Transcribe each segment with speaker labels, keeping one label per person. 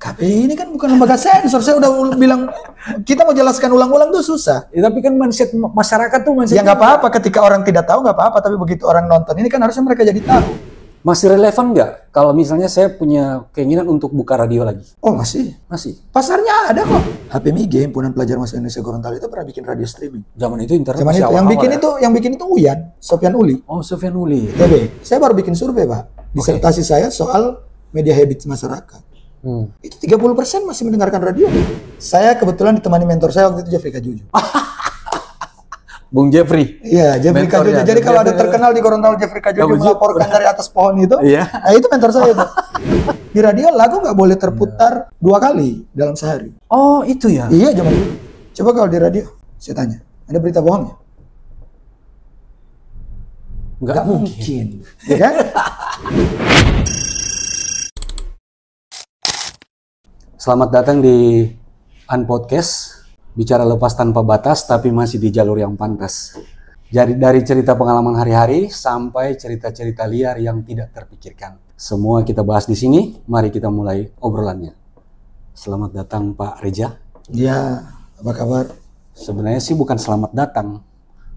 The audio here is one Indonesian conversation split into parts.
Speaker 1: KPI ini kan bukan lembaga sensor. Saya udah bilang, kita mau jelaskan ulang-ulang tuh susah.
Speaker 2: Ya, tapi kan mindset masyarakat tuh
Speaker 1: Ya nggak apa-apa, ketika orang tidak tahu nggak apa-apa, tapi begitu orang nonton ini kan harusnya mereka jadi tahu.
Speaker 2: Masih relevan nggak kalau misalnya saya punya keinginan untuk buka radio lagi?
Speaker 1: Oh masih. Pasarnya ada kok. HPMI Game, Himpunan Pelajar Mahasiswa Indonesia Gorontalo itu pernah bikin radio streaming.
Speaker 2: Zaman itu internet
Speaker 1: Zaman
Speaker 2: masih
Speaker 1: itu,
Speaker 2: awal-awal
Speaker 1: yang bikin itu Uyan, Sofyan Uli.
Speaker 2: Oh, Sofyan Uli.
Speaker 1: TB. Saya baru bikin survei, Pak. Disertasi saya soal media habits masyarakat. Itu 30% masih mendengarkan radio. Saya kebetulan ditemani mentor saya waktu itu, Jeffrey Kajuju.
Speaker 2: Bung Jeffrey.
Speaker 1: Iya, Jeffrey Kajuju. Jadi kalau ada terkenal di Gorontalo Jeffrey Kajuju melaporkan dari atas pohon itu, nah itu mentor saya itu. Di radio lagu nggak boleh terputar 2 kali dalam sehari.
Speaker 2: Oh, itu ya?
Speaker 1: Iya, zaman dulu. Coba kalau di radio, saya tanya, ada berita bohong ya? Nggak mungkin. Ya kan?
Speaker 2: Selamat datang di Unpodcast. Bicara lepas tanpa batas, tapi masih di jalur yang pantas. Jadi dari cerita pengalaman hari-hari sampai cerita-cerita liar yang tidak terpikirkan. Semua kita bahas di sini. Mari kita mulai obrolannya. Selamat datang Pak Reja.
Speaker 1: Iya, apa kabar?
Speaker 2: Sebenarnya sih bukan selamat datang,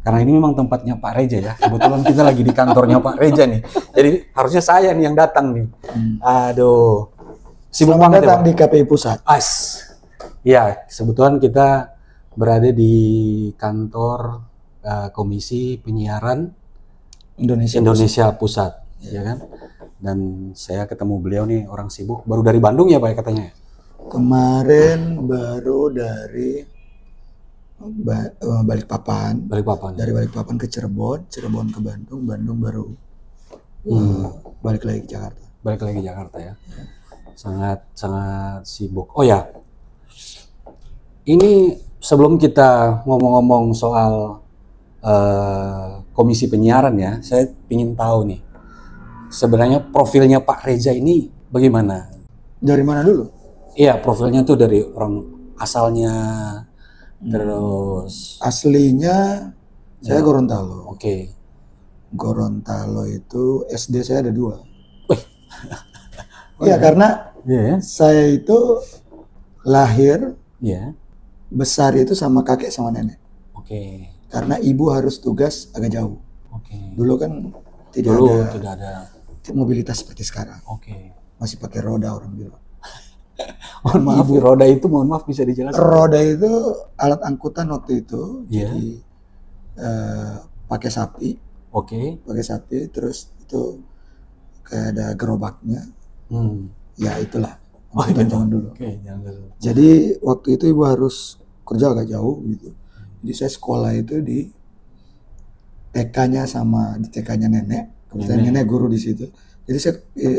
Speaker 2: karena ini memang tempatnya Pak Reja ya. Kebetulan kita lagi di kantornya Pak Reja nih. Jadi harusnya saya nih yang datang nih. Aduh. Sibuk
Speaker 1: Selamat
Speaker 2: banget
Speaker 1: datang
Speaker 2: ya,
Speaker 1: di KPI Pusat.
Speaker 2: Ya, kebetulan kita berada di kantor Komisi Penyiaran Indonesia Pusat, ya kan? Dan saya ketemu beliau nih, orang sibuk, baru dari Bandung ya Pak ya katanya?
Speaker 1: Kemarin baru dari Balikpapan. Dari Balikpapan ke Cirebon, Cirebon ke Bandung, Bandung baru balik lagi ke Jakarta.
Speaker 2: Balik lagi ke Jakarta ya. Sangat sibuk. Oh ya, ini sebelum kita ngomong-ngomong soal Komisi Penyiaran ya, saya ingin tahu nih, sebenarnya profilnya Pak Reja ini bagaimana?
Speaker 1: Dari mana dulu?
Speaker 2: Iya, profilnya tuh dari orang asalnya, terus
Speaker 1: aslinya saya Gorontalo.
Speaker 2: Oke.
Speaker 1: Gorontalo itu SD saya ada 2. Iya, karena saya itu lahir, besar itu sama kakek sama nenek.
Speaker 2: Oke.
Speaker 1: Karena ibu harus tugas agak jauh.
Speaker 2: Oke.
Speaker 1: Dulu kan tidak ada mobilitas seperti sekarang.
Speaker 2: Oke.
Speaker 1: Masih pakai roda orang bilang.
Speaker 2: Mohon maaf, roda itu mohon maaf bisa dijelaskan?
Speaker 1: Roda itu alat angkutan waktu itu. Jadi pakai sapi.
Speaker 2: Oke.
Speaker 1: Pakai sapi, terus itu kayak ada gerobaknya. Ya itulah. Zaman dulu. Jadi waktu itu ibu harus kerja agak jauh gitu. Jadi saya sekolah itu di TK-nya sama di TK-nya nenek. Kebetulan nenek guru di situ. Jadi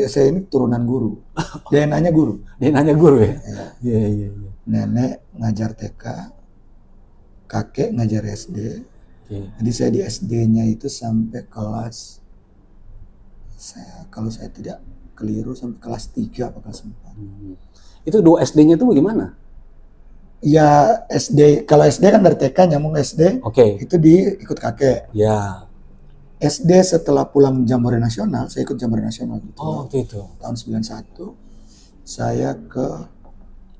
Speaker 1: saya ini turunan guru. DNA-nya guru.
Speaker 2: DNA-nya guru ya? Iya.
Speaker 1: Nenek ngajar TK, kakek ngajar SD. Jadi saya di SD-nya itu sampai kelas, kalau saya tidak keliru sampai kelas 3 apa kelas 4.
Speaker 2: Itu 2 SD-nya itu bagaimana?
Speaker 1: Ya SD, kalau SD kan dari TK nyambung SD, itu ikut kakek.
Speaker 2: Ya.
Speaker 1: SD setelah pulang Jambore Nasional, saya ikut Jambore Nasional gitu.
Speaker 2: Oh, itu.
Speaker 1: Tahun 91, saya ke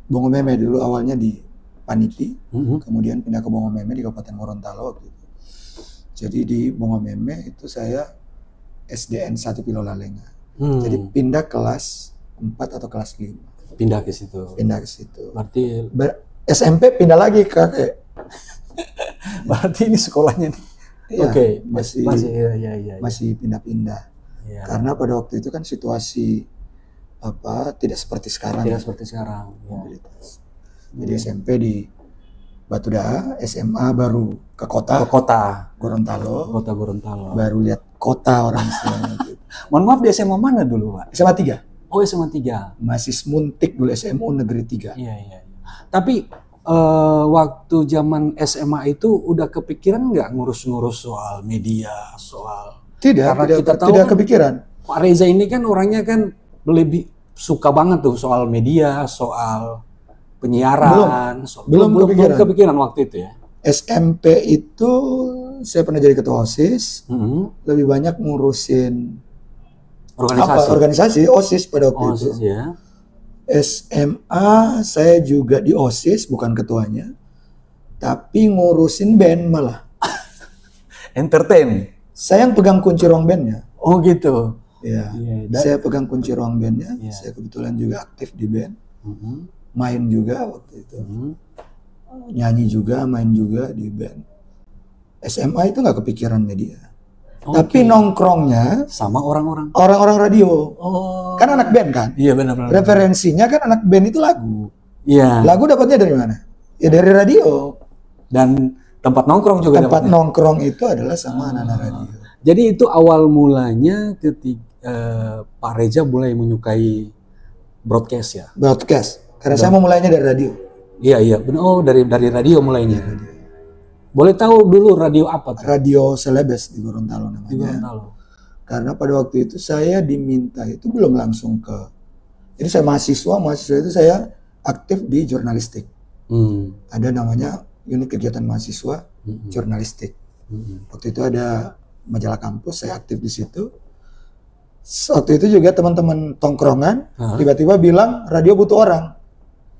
Speaker 1: Bongo Meme dulu, awalnya di Paniti, kemudian pindah ke Bongo Meme di Kabupaten Gorontalo waktu itu. Jadi di Bongo Meme itu saya SDN 1 Pilolalenga. Jadi pindah kelas 4 atau kelas 5.
Speaker 2: Pindah ke situ. Berarti
Speaker 1: SMP pindah lagi ke kakek.
Speaker 2: Berarti ini sekolahnya nih.
Speaker 1: Ya,
Speaker 2: masih
Speaker 1: pindah-pindah. Ya. Karena pada waktu itu kan situasi tidak seperti sekarang.
Speaker 2: Tidak seperti sekarang.
Speaker 1: Jadi SMP di Batuda, SMA baru ke kota. Gorontalo.
Speaker 2: Kota Gorontalo.
Speaker 1: Baru lihat kota orang Islam.
Speaker 2: Mohon maaf, di SMA mana dulu, Pak?
Speaker 1: SMA 3.
Speaker 2: Oh, SMA 3.
Speaker 1: Masih Semuntik dulu, SMU Negeri 3.
Speaker 2: Iya. Tapi waktu zaman SMA itu udah kepikiran nggak ngurus-ngurus soal media, soal...
Speaker 1: Tidak kepikiran.
Speaker 2: Pak Reza ini kan orangnya kan lebih suka banget tuh soal media, soal penyiaran. Belum kepikiran waktu itu ya?
Speaker 1: SMP itu saya pernah jadi ketua OSIS, lebih banyak ngurusin organisasi OSIS pada waktu itu.
Speaker 2: Ya.
Speaker 1: SMA saya juga di OSIS, bukan ketuanya, tapi ngurusin band malah.
Speaker 2: Entertain.
Speaker 1: Saya yang pegang kunci ruang bandnya.
Speaker 2: Oh gitu.
Speaker 1: Ya, saya pegang kunci ruang bandnya. Saya kebetulan juga aktif di band, main juga waktu itu, nyanyi juga, main juga di band. SMA itu nggak kepikiran media, tapi nongkrongnya
Speaker 2: sama orang-orang
Speaker 1: radio. Oh. Kan anak band kan?
Speaker 2: Iya benar-benar.
Speaker 1: Referensinya kan anak band itu lagu.
Speaker 2: Iya.
Speaker 1: Lagu dapatnya dari mana? Ya dari radio.
Speaker 2: Dan tempat nongkrong juga.
Speaker 1: Tempat nongkrong itu adalah sama anak-anak radio.
Speaker 2: Jadi itu awal mulanya ketika Pak Reza mulai menyukai broadcast ya?
Speaker 1: Broadcast. Karena saya memulainya dari radio.
Speaker 2: Iya benar. Oh dari radio mulainya. Radio. Boleh tahu dulu radio apa tuh?
Speaker 1: Radio Celebes di Gorontalo namanya.
Speaker 2: Di Gorontalo.
Speaker 1: Karena pada waktu itu saya diminta itu belum langsung ke. Jadi saya mahasiswa itu saya aktif di jurnalistik. Ada namanya unit kegiatan mahasiswa jurnalistik. Waktu itu ada majalah kampus, saya aktif di situ. Waktu itu juga teman-teman tongkrongan tiba-tiba bilang radio butuh orang.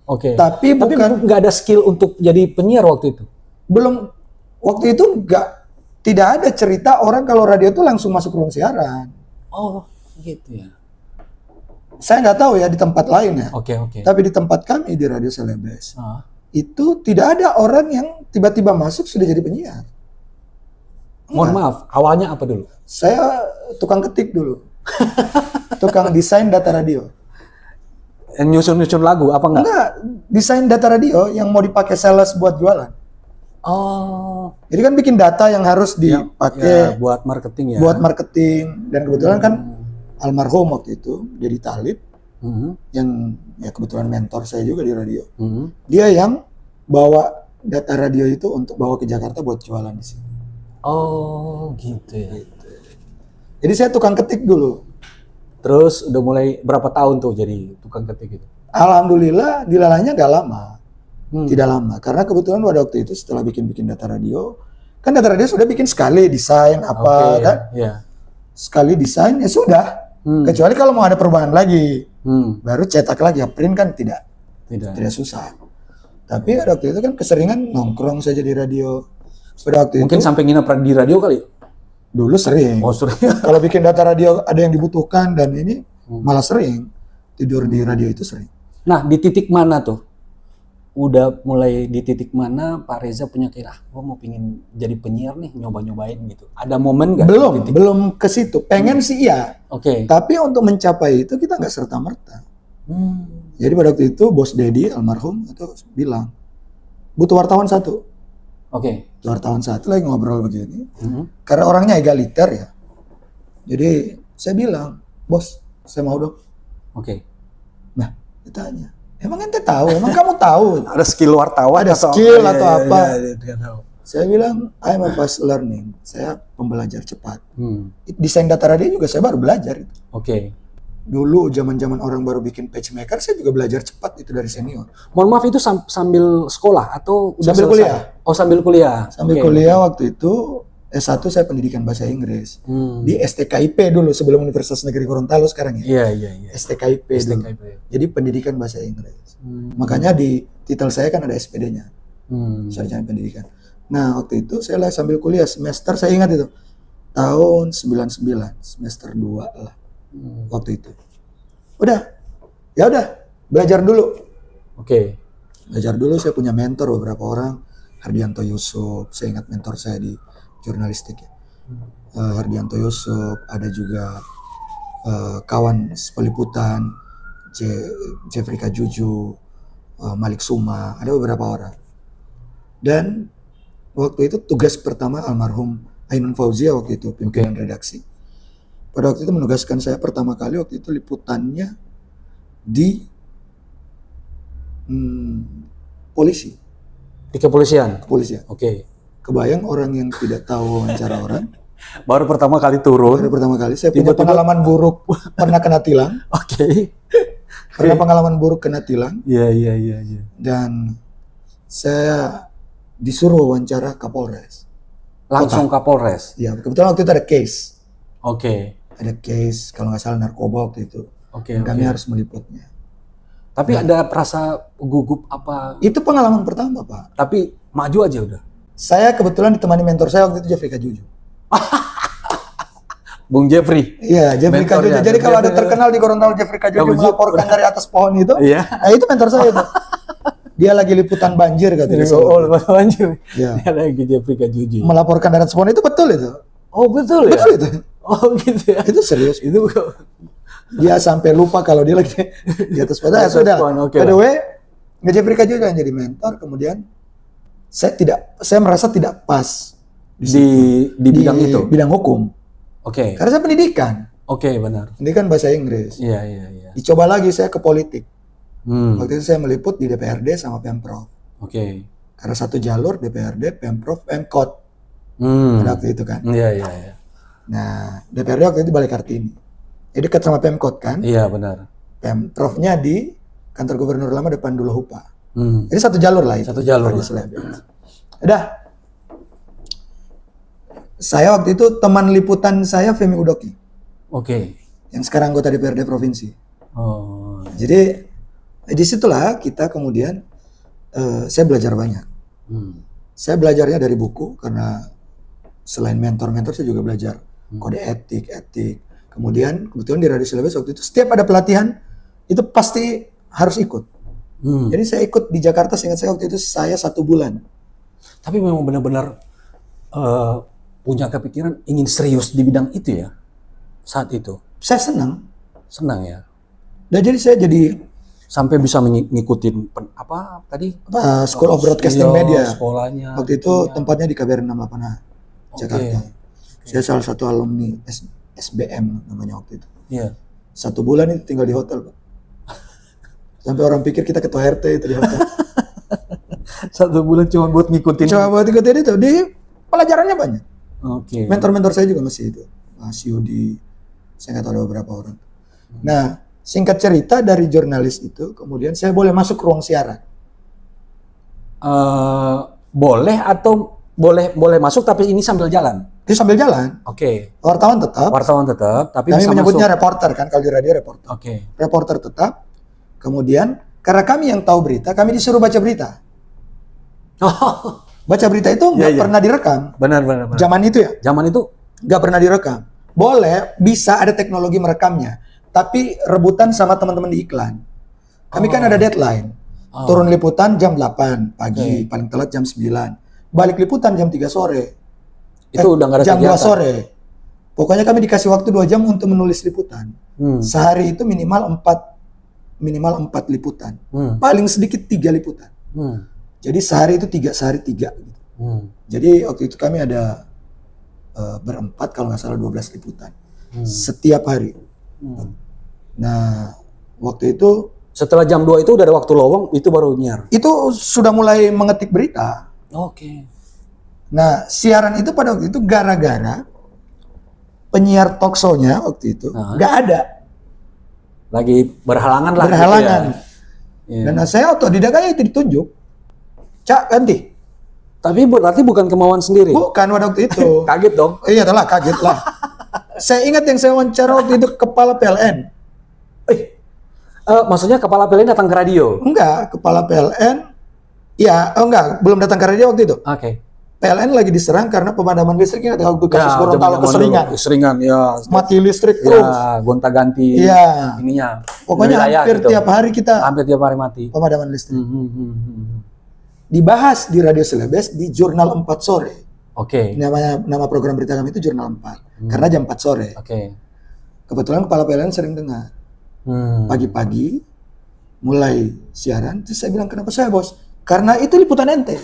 Speaker 2: Oke.
Speaker 1: Tapi
Speaker 2: nggak ada skill untuk jadi penyiar waktu itu.
Speaker 1: Belum. Waktu itu tidak ada cerita orang kalau radio itu langsung masuk ruang siaran.
Speaker 2: Oh, gitu ya.
Speaker 1: Saya nggak tahu ya di tempat lain ya.
Speaker 2: Oke.
Speaker 1: Tapi di tempat kami di Radio Celebes itu tidak ada orang yang tiba-tiba masuk sudah jadi penyiar.
Speaker 2: Mohon maaf, awalnya apa dulu?
Speaker 1: Saya tukang ketik dulu. Tukang desain data radio.
Speaker 2: Nyusun lagu apa enggak?
Speaker 1: Enggak, desain data radio yang mau dipakai sales buat jualan.
Speaker 2: Oh.
Speaker 1: Jadi kan bikin data yang harus dipakai
Speaker 2: buat marketing ya.
Speaker 1: Buat marketing, dan kebetulan kan almarhum waktu itu jadi Talib, yang ya kebetulan mentor saya juga di radio. Dia yang bawa data radio itu untuk bawa ke Jakarta buat jualan di sini.
Speaker 2: Oh, gitu ya.
Speaker 1: Jadi saya tukang ketik dulu.
Speaker 2: Terus udah mulai berapa tahun tuh jadi tukang ketik itu?
Speaker 1: Alhamdulillah dilalahnya gak lama. Tidak lama, karena kebetulan pada waktu itu setelah bikin data radio, kan data radio sudah bikin sekali desain apa kan, sekali desain ya sudah, kecuali kalau mau ada perubahan lagi, baru cetak lagi, ya print kan tidak susah. Tapi pada waktu itu kan keseringan nongkrong saja di radio. Pada waktu
Speaker 2: mungkin
Speaker 1: itu,
Speaker 2: sampai nginep di radio kali?
Speaker 1: Dulu sering.
Speaker 2: Oh sering.
Speaker 1: Kalau bikin data radio ada yang dibutuhkan dan ini malah sering tidur di radio itu sering.
Speaker 2: Nah di titik mana tuh? Udah mulai di titik mana Pak Reza punya kayak gue mau pingin jadi penyiar nih, nyoba-nyobain gitu. Ada momen nggak?
Speaker 1: Belum ke situ. Pengen sih iya.
Speaker 2: Oke.
Speaker 1: Tapi untuk mencapai itu kita nggak serta-merta. Jadi pada waktu itu bos Dedi almarhum itu bilang butuh wartawan satu.
Speaker 2: Oke.
Speaker 1: Wartawan satu lagi ngobrol begini. Karena orangnya egaliter ya. Jadi saya bilang, bos saya mau dong.
Speaker 2: Oke.
Speaker 1: Nah ditanya. Emang ente tahu? Emang kamu tahu?
Speaker 2: Ada skill wartawan?
Speaker 1: Ada skill atau apa? Saya bilang, I'm a fast learning. Saya pembelajar cepat. Desain data radio juga saya baru belajar itu.
Speaker 2: Oke.
Speaker 1: Dulu zaman-zaman orang baru bikin PageMaker, saya juga belajar cepat itu dari senior.
Speaker 2: Mohon maaf itu sambil sekolah atau udah
Speaker 1: sambil
Speaker 2: selesai?
Speaker 1: Kuliah?
Speaker 2: Oh sambil kuliah.
Speaker 1: Sambil kuliah waktu itu S1 saya pendidikan bahasa Inggris di STKIP dulu sebelum Universitas Negeri Gorontalo sekarang ya.
Speaker 2: Iya.
Speaker 1: STKIP dulu. Jadi pendidikan bahasa Inggris. Makanya di titel saya kan ada SPD-nya. Sarjana pendidikan. Nah, waktu itu saya lah sambil kuliah semester, saya ingat itu. Tahun 99, semester 2 lah. Waktu itu. Ya udah, belajar dulu.
Speaker 2: Oke.
Speaker 1: Belajar dulu, saya punya mentor beberapa orang. Hardianto Yusuf, saya ingat mentor saya di jurnalistik ya. Hardianto Yusuf, ada juga kawan sepeliputan Jeffrey Kajuju, Malik Suma, ada beberapa orang. Dan waktu itu tugas pertama almarhum Ainun Fauzia waktu itu pimpinan redaksi. Pada waktu itu menugaskan saya pertama kali waktu itu liputannya di polisi.
Speaker 2: Di kepolisian?
Speaker 1: Kepolisian.
Speaker 2: Oke.
Speaker 1: Kebayang orang yang tidak tahu wawancara orang.
Speaker 2: Baru pertama kali turun.
Speaker 1: Baru pertama kali. Saya punya pengalaman buruk. Pernah kena tilang.
Speaker 2: Oke.
Speaker 1: Pernah pengalaman buruk kena tilang.
Speaker 2: Iya.
Speaker 1: Dan saya disuruh wawancara Kapolres.
Speaker 2: Langsung Kapolres?
Speaker 1: Iya. Kebetulan waktu itu ada case.
Speaker 2: Oke.
Speaker 1: Ada case, kalau nggak salah narkoba waktu itu.
Speaker 2: Oke.
Speaker 1: Kami harus meliputnya.
Speaker 2: Tapi ada rasa gugup apa?
Speaker 1: Itu pengalaman pertama, Pak.
Speaker 2: Tapi maju aja udah.
Speaker 1: Saya kebetulan ditemani mentor saya waktu itu Jeffrey Kajuju.
Speaker 2: Bung Jeffrey.
Speaker 1: Iya, Jeffrey Kajuju. Jadi kalau ada terkenal di Gorontalo Jeffrey Kajuju melaporkan dari atas pohon itu, nah itu mentor saya tuh. Dia lagi liputan banjir katanya.
Speaker 2: Oh, banjir.
Speaker 1: Ya.
Speaker 2: Dia lagi Jeffrey Kajuju.
Speaker 1: Melaporkan dari atas pohon itu betul itu.
Speaker 2: Oh, betul ya?
Speaker 1: Betul itu.
Speaker 2: Oh, gitu ya.
Speaker 1: Itu serius.
Speaker 2: Itu
Speaker 1: dia sampai lupa kalau dia lagi di atas pohon. Ya sudah. By the way, Jeffrey Kajuju yang jadi mentor, kemudian saya merasa tidak pas
Speaker 2: di bidang itu.
Speaker 1: Bidang hukum.
Speaker 2: Oke.
Speaker 1: Karena saya pendidikan.
Speaker 2: Oke, benar.
Speaker 1: Pendidikan bahasa Inggris.
Speaker 2: Iya.
Speaker 1: Dicoba lagi saya ke politik. Waktu itu saya meliput di DPRD sama Pemprov.
Speaker 2: Oke.
Speaker 1: Karena satu jalur DPRD, Pemprov, Pemkot. Pada waktu itu kan.
Speaker 2: Iya.
Speaker 1: Nah, DPRD waktu itu Balai Kartini. Jadi dekat sama Pemkot kan.
Speaker 2: Iya, benar.
Speaker 1: Pemprovnya di kantor gubernur lama depan Dula Hupa. Jadi satu jalur lah itu.
Speaker 2: Satu jalur.
Speaker 1: Udah. Saya waktu itu teman liputan saya Femi Udoki.
Speaker 2: Oke.
Speaker 1: Yang sekarang anggota DPRD provinsi.
Speaker 2: Oh.
Speaker 1: Jadi disitulah kita kemudian saya belajar banyak. Saya belajarnya dari buku karena selain mentor-mentor saya juga belajar kode etik. Kemudian kebetulan di Radio Silabes waktu itu setiap ada pelatihan itu pasti harus ikut. Jadi saya ikut di Jakarta, seingat saya waktu itu saya 1 bulan.
Speaker 2: Tapi memang benar-benar punya kepikiran ingin serius di bidang itu ya saat itu.
Speaker 1: Saya senang
Speaker 2: Ya.
Speaker 1: Dan jadi saya jadi
Speaker 2: sampai bisa mengikuti apa tadi?
Speaker 1: School of Broadcasting Media.
Speaker 2: Sekolahnya.
Speaker 1: Waktu itu tempatnya di KBR 68A Jakarta. Saya salah satu alumni SBM namanya waktu itu.
Speaker 2: Iya.
Speaker 1: 1 bulan itu tinggal di hotel, Pak. Sampai orang pikir kita ketua RT itu di hotel.
Speaker 2: 1 bulan cuma buat ngikutin.
Speaker 1: Itu. Di pelajarannya banyak.
Speaker 2: Oke.
Speaker 1: Mentor-mentor saya juga masih itu. Mas Yudi, saya nggak tahu ada beberapa orang. Nah, singkat cerita dari jurnalis itu, kemudian saya boleh masuk ke ruang siaran.
Speaker 2: Boleh atau boleh masuk tapi ini sambil jalan?
Speaker 1: Itu sambil jalan.
Speaker 2: Oke.
Speaker 1: Wartawan tetap. Tapi kami menyebutnya masuk. Reporter kan, kalau di radio reporter.
Speaker 2: Oke.
Speaker 1: Reporter tetap. Kemudian karena kami yang tahu berita, kami disuruh baca berita. Baca berita itu nggak pernah direkam.
Speaker 2: Benar.
Speaker 1: Zaman itu ya?
Speaker 2: Zaman itu
Speaker 1: nggak pernah direkam. Boleh, bisa ada teknologi merekamnya. Tapi rebutan sama teman-teman di iklan. Kami kan ada deadline. Turun liputan jam 8 pagi, paling telat jam 9. Balik liputan jam 3 sore.
Speaker 2: Itu udah nggak ada
Speaker 1: jam
Speaker 2: kegiatan.
Speaker 1: 2 sore. Pokoknya kami dikasih waktu 2 jam untuk menulis liputan. Sehari itu minimal 4 liputan. Paling sedikit 3 liputan. Jadi sehari itu 3 gitu. Jadi waktu itu kami ada berempat kalau nggak salah 12 liputan setiap hari. Nah waktu itu
Speaker 2: setelah jam 2 itu udah ada waktu lowong, itu baru nyiar.
Speaker 1: Itu sudah mulai mengetik berita.
Speaker 2: Oke.
Speaker 1: Nah siaran itu pada waktu itu gara-gara penyiar talk show-nya waktu itu nggak ada.
Speaker 2: Lagi berhalangan lah.
Speaker 1: Berhalangan.
Speaker 2: Gitu ya.
Speaker 1: Dan saya otodidak aja itu ditunjuk. Cak ganti.
Speaker 2: Tapi berarti bukan kemauan sendiri.
Speaker 1: Bukan waktu itu.
Speaker 2: Kaget dong.
Speaker 1: Iya adalah kaget lah. Saya ingat yang saya wawancara waktu itu kepala PLN.
Speaker 2: Maksudnya kepala PLN datang ke radio?
Speaker 1: Enggak, kepala PLN. Ya, enggak, belum datang ke radio waktu itu.
Speaker 2: Oke.
Speaker 1: PLN lagi diserang karena pemadaman listriknya waktu kasus Gorontalo keseringan.
Speaker 2: Keseringan, ya.
Speaker 1: Mati listrik terus.
Speaker 2: Ya, gonta-ganti.
Speaker 1: Iya.
Speaker 2: Ininya.
Speaker 1: Pokoknya hampir
Speaker 2: gitu.
Speaker 1: tiap hari kita.
Speaker 2: Hampir tiap hari mati.
Speaker 1: Pemadaman listrik. Dibahas di Radio Silabes di Jurnal 4 sore.
Speaker 2: Oke.
Speaker 1: Nama program berita kami itu Jurnal 4. Karena jam 4 sore.
Speaker 2: Oke.
Speaker 1: Kebetulan kepala PLN sering dengar. Pagi-pagi mulai siaran, terus saya bilang kenapa saya bos? Karena itu liputan ente.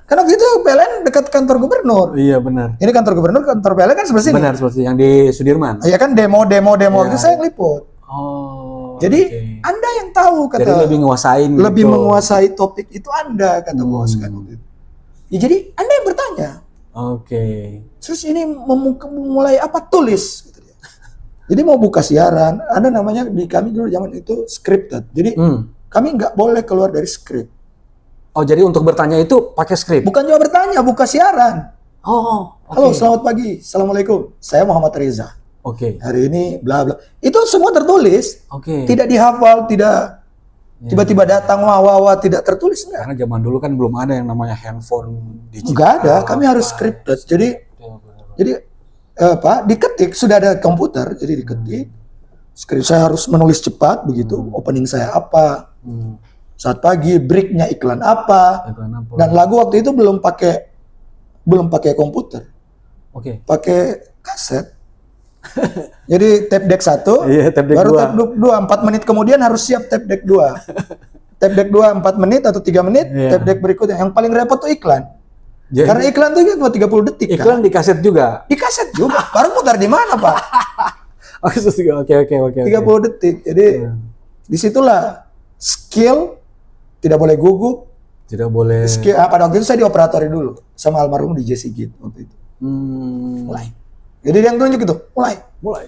Speaker 1: Karena waktu itu PLN dekat kantor gubernur.
Speaker 2: Iya benar.
Speaker 1: Ini kantor gubernur, kantor PLN kan sebelah sini.
Speaker 2: Benar, seperti yang di Sudirman.
Speaker 1: Iya kan demo itu saya ngeliput.
Speaker 2: Oh.
Speaker 1: Jadi Anda yang tahu kata.
Speaker 2: Jadi lebih menguasain.
Speaker 1: Lebih menguasai topik itu Anda kata bos kan waktu itu. Ya jadi Anda yang bertanya.
Speaker 2: Oke.
Speaker 1: Terus ini mulai apa tulis gitu dia. Jadi mau buka siaran, ada namanya di kami dulu zaman itu scripted. Jadi kami nggak boleh keluar dari skrip.
Speaker 2: Oh, jadi untuk bertanya itu pakai skrip?
Speaker 1: Bukan cuma bertanya, buka siaran.
Speaker 2: Oh, okay.
Speaker 1: Halo, selamat pagi. Assalamualaikum. Saya Muhammad Reza.
Speaker 2: Oke.
Speaker 1: Hari ini bla bla. Itu semua tertulis.
Speaker 2: Oke.
Speaker 1: Tidak dihafal, tidak Tiba-tiba datang wah tidak tertulis enggak.
Speaker 2: Karena zaman dulu kan belum ada yang namanya handphone digital.
Speaker 1: Enggak ada, kami harus scripted. Jadi diketik, sudah ada komputer, jadi diketik. Skrip saya harus menulis cepat begitu, opening saya apa. Saat pagi breaknya iklan apa. Dan lagu waktu itu belum pakai komputer.
Speaker 2: Oke.
Speaker 1: Pakai kaset. Jadi tape deck 1, baru
Speaker 2: 2.
Speaker 1: tape deck 2, 4 menit kemudian harus siap tape deck 2. Tape deck 2 4 menit atau 3 menit, tape deck berikutnya. Yang paling repot tuh iklan. Jadi, karena iklan tuh cuma 30 detik.
Speaker 2: Iklan kan? Di kaset juga?
Speaker 1: Di kaset juga. Baru putar di mana, Pak?
Speaker 2: Oke.
Speaker 1: 30 detik. Jadi disitulah skill, tidak boleh gugup.
Speaker 2: Tidak boleh.
Speaker 1: Skill, pada waktu itu saya dioperatori dulu sama almarhum DJ Sigit waktu itu. Mulai. Jadi dia yang tunjuk itu, mulai.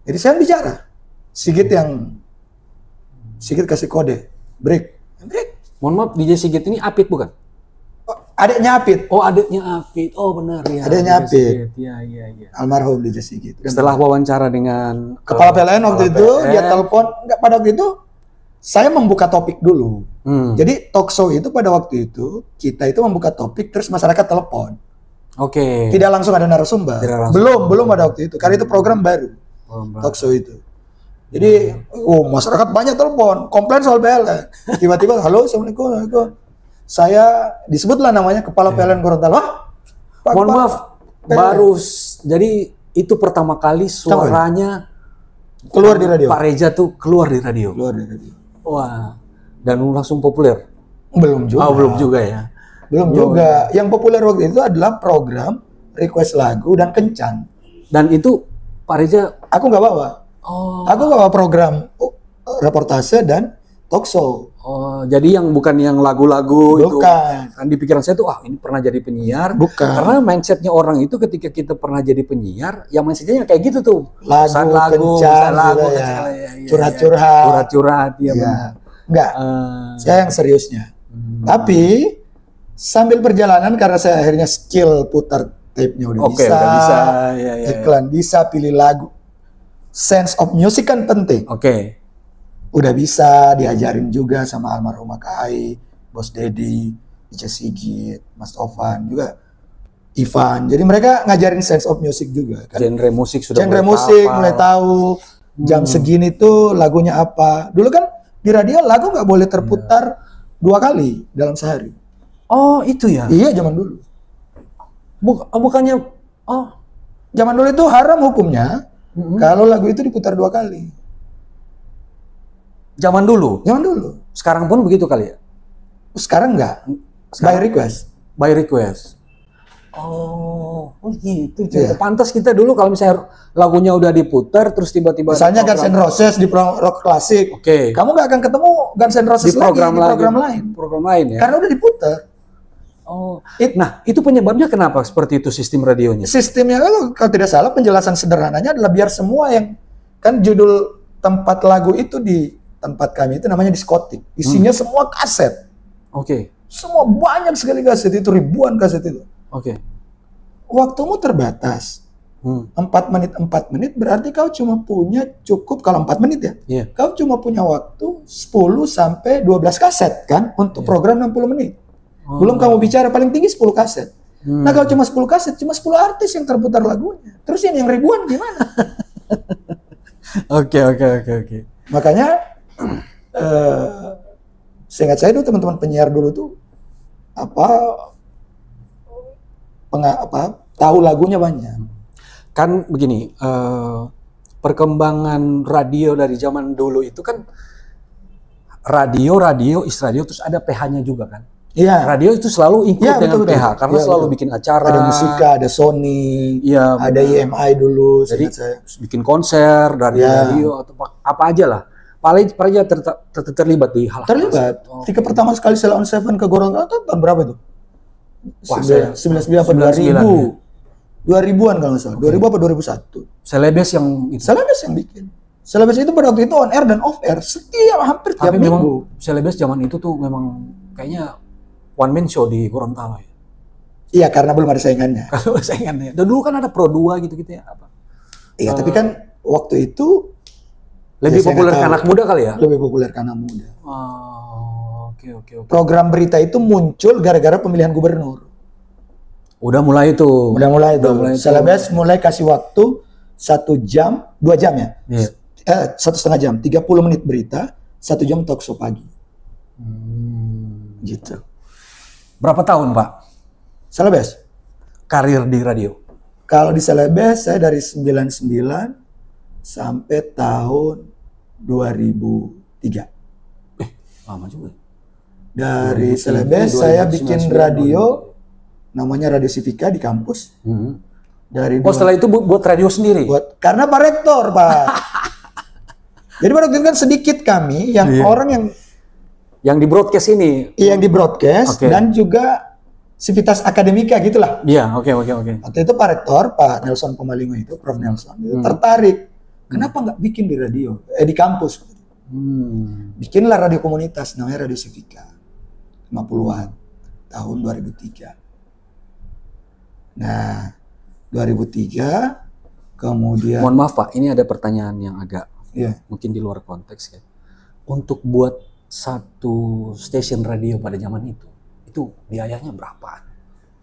Speaker 1: Jadi saya bicara, Sigit kasih kode, break.
Speaker 2: Mohon maaf, DJ Sigit ini Apit bukan?
Speaker 1: Adiknya Apit.
Speaker 2: Oh, adiknya Apit. Oh, benar ya.
Speaker 1: Adiknya Apit.
Speaker 2: Iya.
Speaker 1: Almarhum DJ Sigit.
Speaker 2: Setelah wawancara dengan
Speaker 1: Kepala PLN waktu itu, dia telepon. Enggak, pada waktu itu saya membuka topik dulu. Jadi talk show itu pada waktu itu kita itu membuka topik, terus masyarakat telepon.
Speaker 2: Oke.
Speaker 1: Tidak langsung ada narasumber. Belum ada waktu itu. Karena itu program baru. Talk show itu. Jadi, masyarakat banyak telepon, komplain soal PLN. Tiba-tiba, halo, assalamualaikum. Saya disebutlah namanya Kepala PLN Gorontalo.
Speaker 2: Mohon maaf, jadi itu pertama kali suaranya
Speaker 1: keluar di radio.
Speaker 2: Pak Reza tuh keluar di radio. Wah, dan langsung populer.
Speaker 1: Belum juga.
Speaker 2: Belum juga ya.
Speaker 1: Belum juga. Yang populer waktu itu adalah program request lagu dan kencan.
Speaker 2: Dan itu Pak Reza,
Speaker 1: aku nggak bawa. Aku nggak bawa program reportase dan talk show.
Speaker 2: Jadi yang bukan yang lagu-lagu itu.
Speaker 1: Bukan.
Speaker 2: Kan di pikiran saya tuh, ini pernah jadi penyiar.
Speaker 1: Bukan.
Speaker 2: Karena mindsetnya orang itu ketika kita pernah jadi penyiar, ya mindsetnya kayak gitu tuh.
Speaker 1: Lagu, kencan, curhat-curhat.
Speaker 2: Ya.
Speaker 1: Enggak. Saya yang seriusnya. Tapi sambil perjalanan karena saya akhirnya skill putar tape-nya udah bisa. Iklan bisa, pilih lagu. Sense of music kan penting. Udah bisa, diajarin juga sama almarhum Kai, Bos Dedi, DJ Sigit, Mas Tovan juga, Ivan. Jadi mereka ngajarin sense of music juga kan.
Speaker 2: Genre musik sudah
Speaker 1: mulai tahu. Jam segini tuh lagunya apa. Dulu kan di radio lagu nggak boleh terputar 2 kali dalam sehari.
Speaker 2: Oh, itu ya?
Speaker 1: Iya, zaman dulu.
Speaker 2: Bukannya
Speaker 1: zaman dulu itu haram hukumnya kalau lagu itu diputar 2 kali.
Speaker 2: Zaman dulu?
Speaker 1: Zaman dulu.
Speaker 2: Sekarang pun begitu kali ya?
Speaker 1: Sekarang enggak. By request.
Speaker 2: By request. Oh gitu. Pantas kita dulu kalau misalnya lagunya udah diputar terus tiba-tiba
Speaker 1: misalnya Guns N' Roses di rock klasik. Kamu nggak akan ketemu Guns N' Roses
Speaker 2: di program lain ya.
Speaker 1: Karena udah diputar.
Speaker 2: Nah, itu penyebabnya kenapa seperti itu sistem radionya?
Speaker 1: Sistemnya kalau tidak salah penjelasan sederhananya adalah biar semua yang kan judul tempat lagu itu di tempat kami itu namanya diskotik. Isinya semua kaset. Semua banyak sekali kaset itu, ribuan kaset itu. Waktumu terbatas. 4 menit berarti kau cuma punya cukup kalau 4 menit ya. Kau cuma punya waktu 10 sampai 12 kaset kan untuk program 60 menit. Belum kamu bicara paling tinggi 10 kaset. Nah, kalau cuma 10 kaset, cuma 10 artis yang terputar lagunya. Terus yang ribuan gimana?
Speaker 2: Oke.
Speaker 1: Makanya seingat saya dulu teman-teman penyiar dulu tuh tahu lagunya banyak.
Speaker 2: Kan begini, perkembangan radio dari zaman dulu itu kan radio, terus ada PH-nya juga kan.
Speaker 1: Iya.
Speaker 2: Radio itu selalu ikut dengan betul, PH karena selalu bikin acara.
Speaker 1: Ada musika, ada Sony, ada IMI dulu.
Speaker 2: Jadi bikin konser dari radio atau apa aja lah. Paling terlibat di hal-hal.
Speaker 1: Terlibat. Ketika pertama sekali Sheila on 7 ke Gorontalo tahun berapa itu? 99 apa 2000? 2000-an kalau nggak salah. 2000 apa 2001?
Speaker 2: Celebes yang itu.
Speaker 1: Celebes yang bikin. Celebes itu pada waktu itu on air dan off air hampir tiap minggu.
Speaker 2: Celebes zaman itu tuh memang kayaknya one man show di Gorontalo ya.
Speaker 1: Iya, karena belum ada saingannya.
Speaker 2: Kalau saingannya. Dan dulu kan ada Pro 2 gitu-gitu ya apa?
Speaker 1: Iya, tapi kan waktu itu
Speaker 2: Lebih populer ke anak muda kali ya?
Speaker 1: Lebih populer ke anak muda.
Speaker 2: Oke.
Speaker 1: Program berita itu muncul gara-gara pemilihan gubernur.
Speaker 2: Udah mulai itu.
Speaker 1: Selebes mulai kasih waktu 1 jam, 2 jam ya? Iya. 1,5 jam, 30 menit berita, 1 jam talk show pagi. Gitu.
Speaker 2: Berapa tahun, Pak?
Speaker 1: Selebes?
Speaker 2: Karir di radio?
Speaker 1: Kalau di Selebes, saya dari 99 sampai tahun 2003.
Speaker 2: Lama juga.
Speaker 1: Dari Selebes, saya bikin radio, namanya Radio Civika di kampus.
Speaker 2: Setelah itu buat radio sendiri?
Speaker 1: Karena Pak Rektor, Pak. Jadi pada waktu itu kan sedikit kami yang orang
Speaker 2: yang di broadcast ini.
Speaker 1: Yang di broadcast dan juga Civitas Akademika gitulah.
Speaker 2: Iya, oke.
Speaker 1: Waktu itu Pak Rektor, Pak Nelson Pomalingo itu, Prof Nelson itu tertarik. Kenapa nggak bikin di radio? Di kampus. Bikinlah radio komunitas namanya Radio Civika. 50-an tahun 2003. Nah, 2003 kemudian.
Speaker 2: Mohon maaf Pak, ini ada pertanyaan yang agak mungkin di luar konteks ya. Untuk buat satu stasiun radio pada zaman itu biayanya berapa?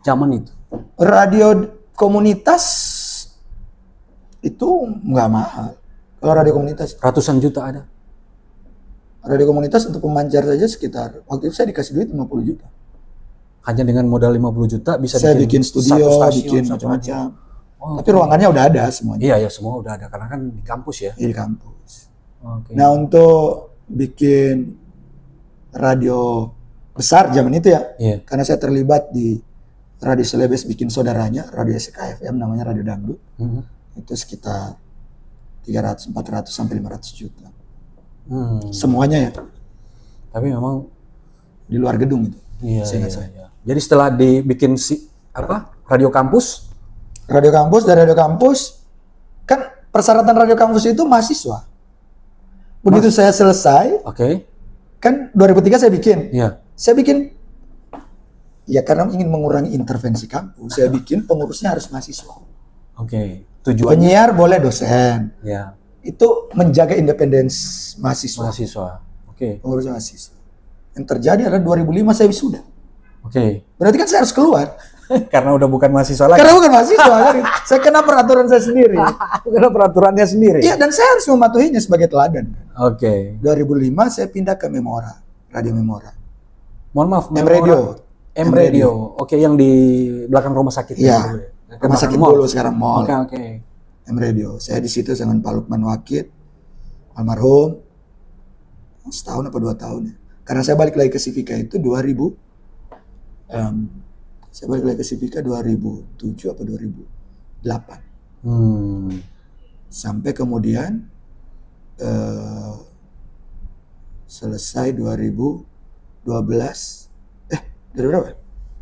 Speaker 2: Zaman itu?
Speaker 1: Radio komunitas itu nggak mahal. Kalau radio komunitas
Speaker 2: ratusan juta ada.
Speaker 1: Radio komunitas untuk pemancar saja sekitar, waktu itu saya dikasih duit 50 juta.
Speaker 2: Hanya dengan modal 50 juta bisa
Speaker 1: saya bikin studio, bikin macam-macam. Tapi ruangannya udah ada semuanya.
Speaker 2: Iya, semua udah ada karena kan di kampus ya.
Speaker 1: Iya, di kampus. Nah, untuk bikin radio besar zaman itu ya, karena saya terlibat di Radio Selebes bikin saudaranya, Radio SKFM namanya Radio Dangdut. Itu sekitar 300, 400 sampai 500 juta. Semuanya ya.
Speaker 2: Tapi memang
Speaker 1: di luar gedung itu.
Speaker 2: Iya. Jadi setelah dibikin radio kampus
Speaker 1: dari radio kampus kan persyaratan radio kampus itu mahasiswa. Begitu saya selesai, kan 2003 saya bikin. Saya bikin ya karena ingin mengurangi intervensi kampus, saya bikin pengurusnya harus mahasiswa.
Speaker 2: Tujuannya
Speaker 1: penyiar boleh dosen. Itu menjaga independensi mahasiswa. Pengurusnya mahasiswa. Yang terjadi adalah 2005 saya wisuda. Berarti kan saya harus keluar.
Speaker 2: Karena udah bukan mahasiswa lagi.
Speaker 1: Karena bukan mahasiswa kan. Saya kena peraturan saya sendiri.
Speaker 2: Kena peraturannya sendiri.
Speaker 1: Iya, dan saya harus mematuhinya sebagai teladan. 2005 saya pindah ke Memora, Radio Memora.
Speaker 2: Mohon maaf,
Speaker 1: M Radio.
Speaker 2: Yang di belakang rumah sakit.
Speaker 1: Iya. Rumah sakit dulu sekarang mall. M Radio. Saya di situ dengan Pak Lukman Wakid, almarhum, setahun apa 2 tahun ya. Karena saya balik lagi ke Civika itu 2007 apa 2008. Sampai kemudian selesai 2012. Dari berapa?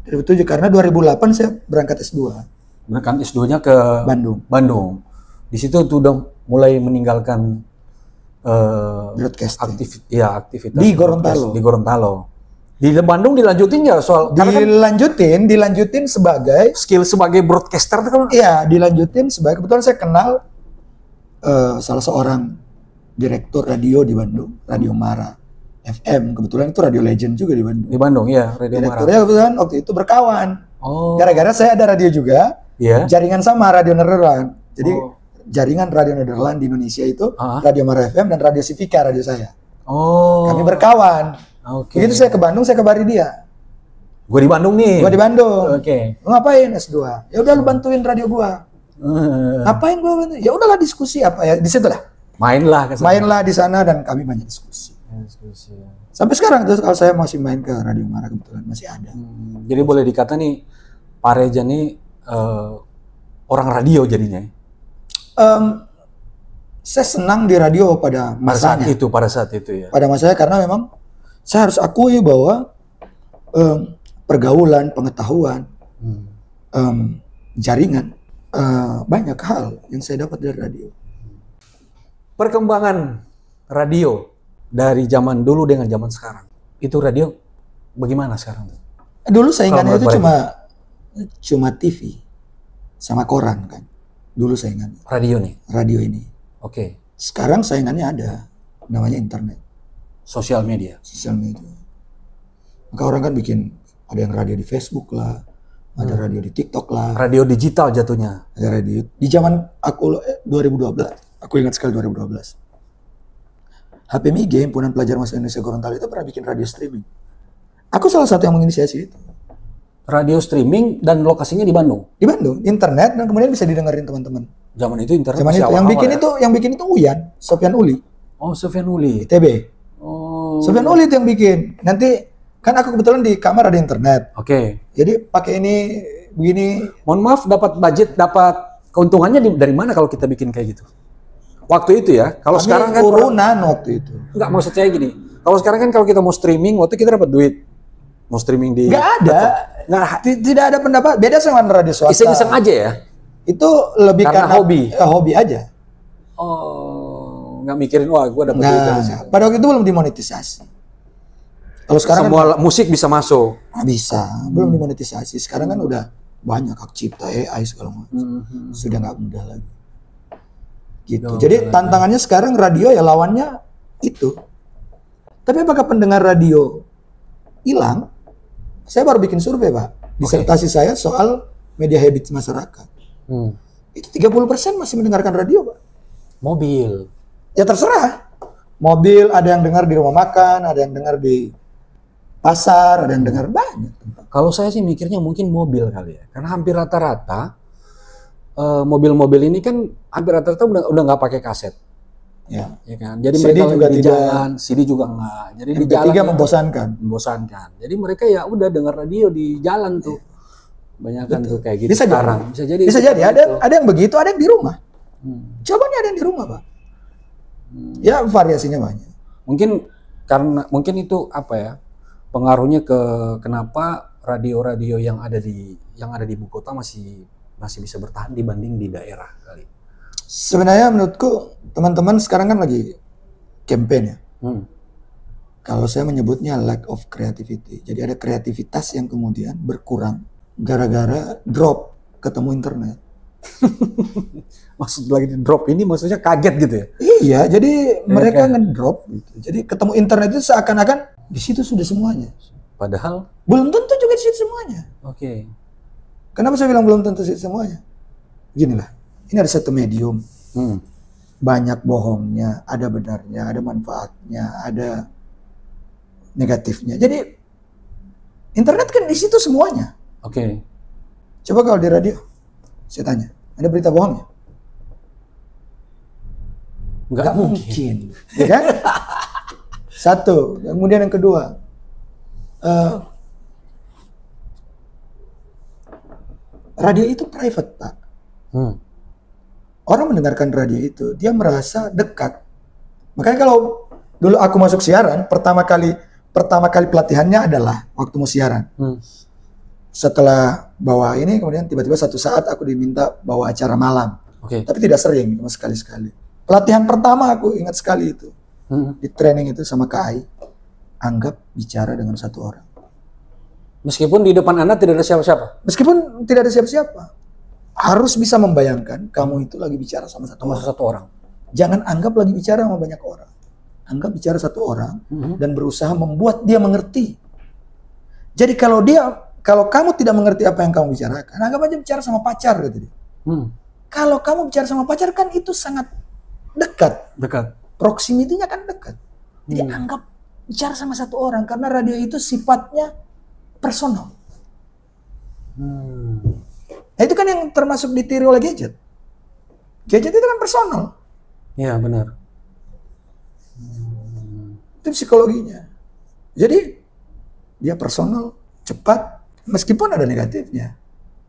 Speaker 1: 2007 karena 2008 saya berangkat S2.
Speaker 2: Berangkat S2-nya ke Bandung. Di situ tuh udah mulai meninggalkan
Speaker 1: broadcasting.
Speaker 2: Aktivitas
Speaker 1: di Gorontalo.
Speaker 2: Di Bandung dilanjutin ya soal
Speaker 1: dilanjutin sebagai
Speaker 2: skill sebagai broadcaster kan?
Speaker 1: Iya, dilanjutin sebagai kebetulan saya kenal salah seorang direktur radio di Bandung, Radio Mara FM. Kebetulan itu radio legend juga di Bandung.
Speaker 2: Di Bandung ya, Radio Mara.
Speaker 1: Direkturnya kebetulan waktu itu berkawan. Gara-gara saya ada radio juga. Jaringan sama Radio Nederland. Jadi jaringan Radio Nederland di Indonesia itu Radio Mara FM dan Radio Civika radio saya. Kami berkawan. Begitu saya ke Bandung, saya kabari dia.
Speaker 2: Gue di Bandung nih.
Speaker 1: Gue di Bandung. Lu ngapain S2? Ya udah lu bantuin radio gua. Ngapain gua bantu? Ya udahlah diskusi apa ya. Di situ lah. Mainlah di sana dan kami banyak diskusi. Sampai sekarang terus kalau saya masih main ke Radio Mara kebetulan masih ada.
Speaker 2: Jadi boleh dikata nih Pak Reja nih orang radio jadinya.
Speaker 1: Saya senang di radio pada masanya.
Speaker 2: Pada saat itu ya.
Speaker 1: Pada masanya karena memang saya harus akui bahwa pergaulan, pengetahuan, jaringan, banyak hal yang saya dapat dari radio.
Speaker 2: Perkembangan radio dari zaman dulu dengan zaman sekarang, itu radio bagaimana sekarang?
Speaker 1: Dulu saingannya itu cuma TV sama koran kan. Dulu saingannya.
Speaker 2: Radio nih?
Speaker 1: Radio ini. Sekarang saingannya ada. namanya internet.
Speaker 2: Sosial media.
Speaker 1: Sosial media. Maka orang kan bikin, ada yang radio di Facebook lah, ada radio di TikTok lah.
Speaker 2: Radio digital jatuhnya.
Speaker 1: Ada radio. Di zaman aku 2012, aku ingat sekali 2012. HPMI Game, Himpunan Pelajar Mahasiswa Indonesia Gorontalo itu pernah bikin radio streaming. Aku salah satu yang menginisiasi itu.
Speaker 2: Radio streaming dan lokasinya di Bandung.
Speaker 1: Di Bandung, internet, dan kemudian bisa didengarin teman-teman.
Speaker 2: Zaman itu internet
Speaker 1: Zaman itu, yang bikin itu Uyan, Sofyan Uli.
Speaker 2: Oh, Sofyan Uli.
Speaker 1: ITB.
Speaker 2: Oh.
Speaker 1: Sofyan Uli itu yang bikin. Nanti kan aku kebetulan di kamar ada internet.
Speaker 2: Oke.
Speaker 1: Jadi pakai ini begini.
Speaker 2: Mohon maaf, dapat budget, dapat keuntungannya dari mana kalau kita bikin kayak gitu? Waktu itu ya. Kalau sekarang kan
Speaker 1: turunan waktu itu.
Speaker 2: Enggak, maksud saya gini. Kalau sekarang kan kalau kita mau streaming, waktu kita dapat duit. Mau streaming di
Speaker 1: nggak ada. Tidak ada pendapat. Beda sama radio swasta.
Speaker 2: Iseng-iseng aja ya.
Speaker 1: Itu lebih karena
Speaker 2: hobi.
Speaker 1: Hobi aja.
Speaker 2: Oh, nggak mikirin wah gue dapat duit dari situ.
Speaker 1: Pada waktu itu belum dimonetisasi. Kalau sekarang
Speaker 2: semua kan, musik bisa masuk.
Speaker 1: Bisa, belum dimonetisasi. Sekarang kan udah banyak hak cipta, AI segala macam. Sudah nggak mudah lagi. Gitu. Jadi tantangannya sekarang radio ya lawannya itu. Tapi apakah pendengar radio hilang? Saya baru bikin survei, Pak. Disertasi saya soal media habits masyarakat. Itu 30% masih mendengarkan radio, Pak.
Speaker 2: Mobil.
Speaker 1: Ya terserah. Mobil, ada yang dengar di rumah makan, ada yang dengar di pasar, ada yang dengar banyak.
Speaker 2: Kalau saya sih mikirnya mungkin mobil kali ya. Karena hampir rata-rata mobil-mobil ini kan hampir rata-rata udah nggak pakai kaset.
Speaker 1: Ya
Speaker 2: kan. Jadi
Speaker 1: CD
Speaker 2: mereka
Speaker 1: juga
Speaker 2: di
Speaker 1: tidak,
Speaker 2: jalan, CD juga enggak. Jadi di
Speaker 1: jalan
Speaker 2: membosankan. Jadi mereka ya udah dengar radio di jalan tuh. Banyak kan tuh kayak gitu.
Speaker 1: Bisa
Speaker 2: sekarang.
Speaker 1: Bisa jadi. Ada yang begitu, ada yang di rumah. Coba nih ada yang di rumah, Pak. Ya variasinya banyak.
Speaker 2: Mungkin itu apa ya? Pengaruhnya ke kenapa radio-radio yang ada di ibu kota masih bisa bertahan dibanding di daerah kali.
Speaker 1: Sebenarnya menurutku teman-teman sekarang kan lagi campaign ya. Kalau saya menyebutnya lack of creativity. Jadi ada kreativitas yang kemudian berkurang gara-gara drop ketemu internet.
Speaker 2: Maksud lagi drop ini maksudnya kaget gitu ya?
Speaker 1: Iya, jadi mereka ngedrop gitu. Jadi ketemu internet itu seakan-akan di situ sudah semuanya.
Speaker 2: Padahal
Speaker 1: belum tentu juga di situ semuanya.
Speaker 2: Oke.
Speaker 1: Kenapa saya bilang belum tentu di situ semuanya? Ginilah, ini ada satu medium. Banyak bohongnya, ada benarnya, ada manfaatnya, ada negatifnya. Jadi internet kan di situ semuanya.
Speaker 2: Oke.
Speaker 1: Coba kalau di radio, saya tanya, ada berita bohongnya? Nggak mungkin. Ya kan? Satu. Kemudian yang kedua, radio itu private, Pak. Orang mendengarkan radio itu, dia merasa dekat. Makanya kalau dulu aku masuk siaran, pertama kali pelatihannya adalah waktu mau siaran. Setelah bawa ini, kemudian tiba-tiba satu saat aku diminta bawa acara malam. Tapi tidak sering, cuma sekali-sekali. Pelatihan pertama aku ingat sekali itu. Di training itu sama KAI. Anggap bicara dengan satu orang.
Speaker 2: Meskipun di depan Anda tidak ada siapa-siapa?
Speaker 1: Meskipun tidak ada siapa-siapa. Harus bisa membayangkan kamu itu lagi bicara sama satu
Speaker 2: orang.
Speaker 1: Jangan anggap lagi bicara sama banyak orang. Anggap bicara satu orang dan berusaha membuat dia mengerti. Jadi kalau kamu tidak mengerti apa yang kamu bicarakan, anggap aja bicara sama pacar gitu dia. Kalau kamu bicara sama pacar kan itu sangat dekat. Proximity-nya kan dekat. Jadi anggap bicara sama satu orang karena radio itu sifatnya personal. Nah itu kan yang termasuk ditiru oleh gadget. Gadget itu kan personal.
Speaker 2: Iya benar.
Speaker 1: Itu psikologinya. Jadi dia personal, cepat, meskipun ada negatifnya.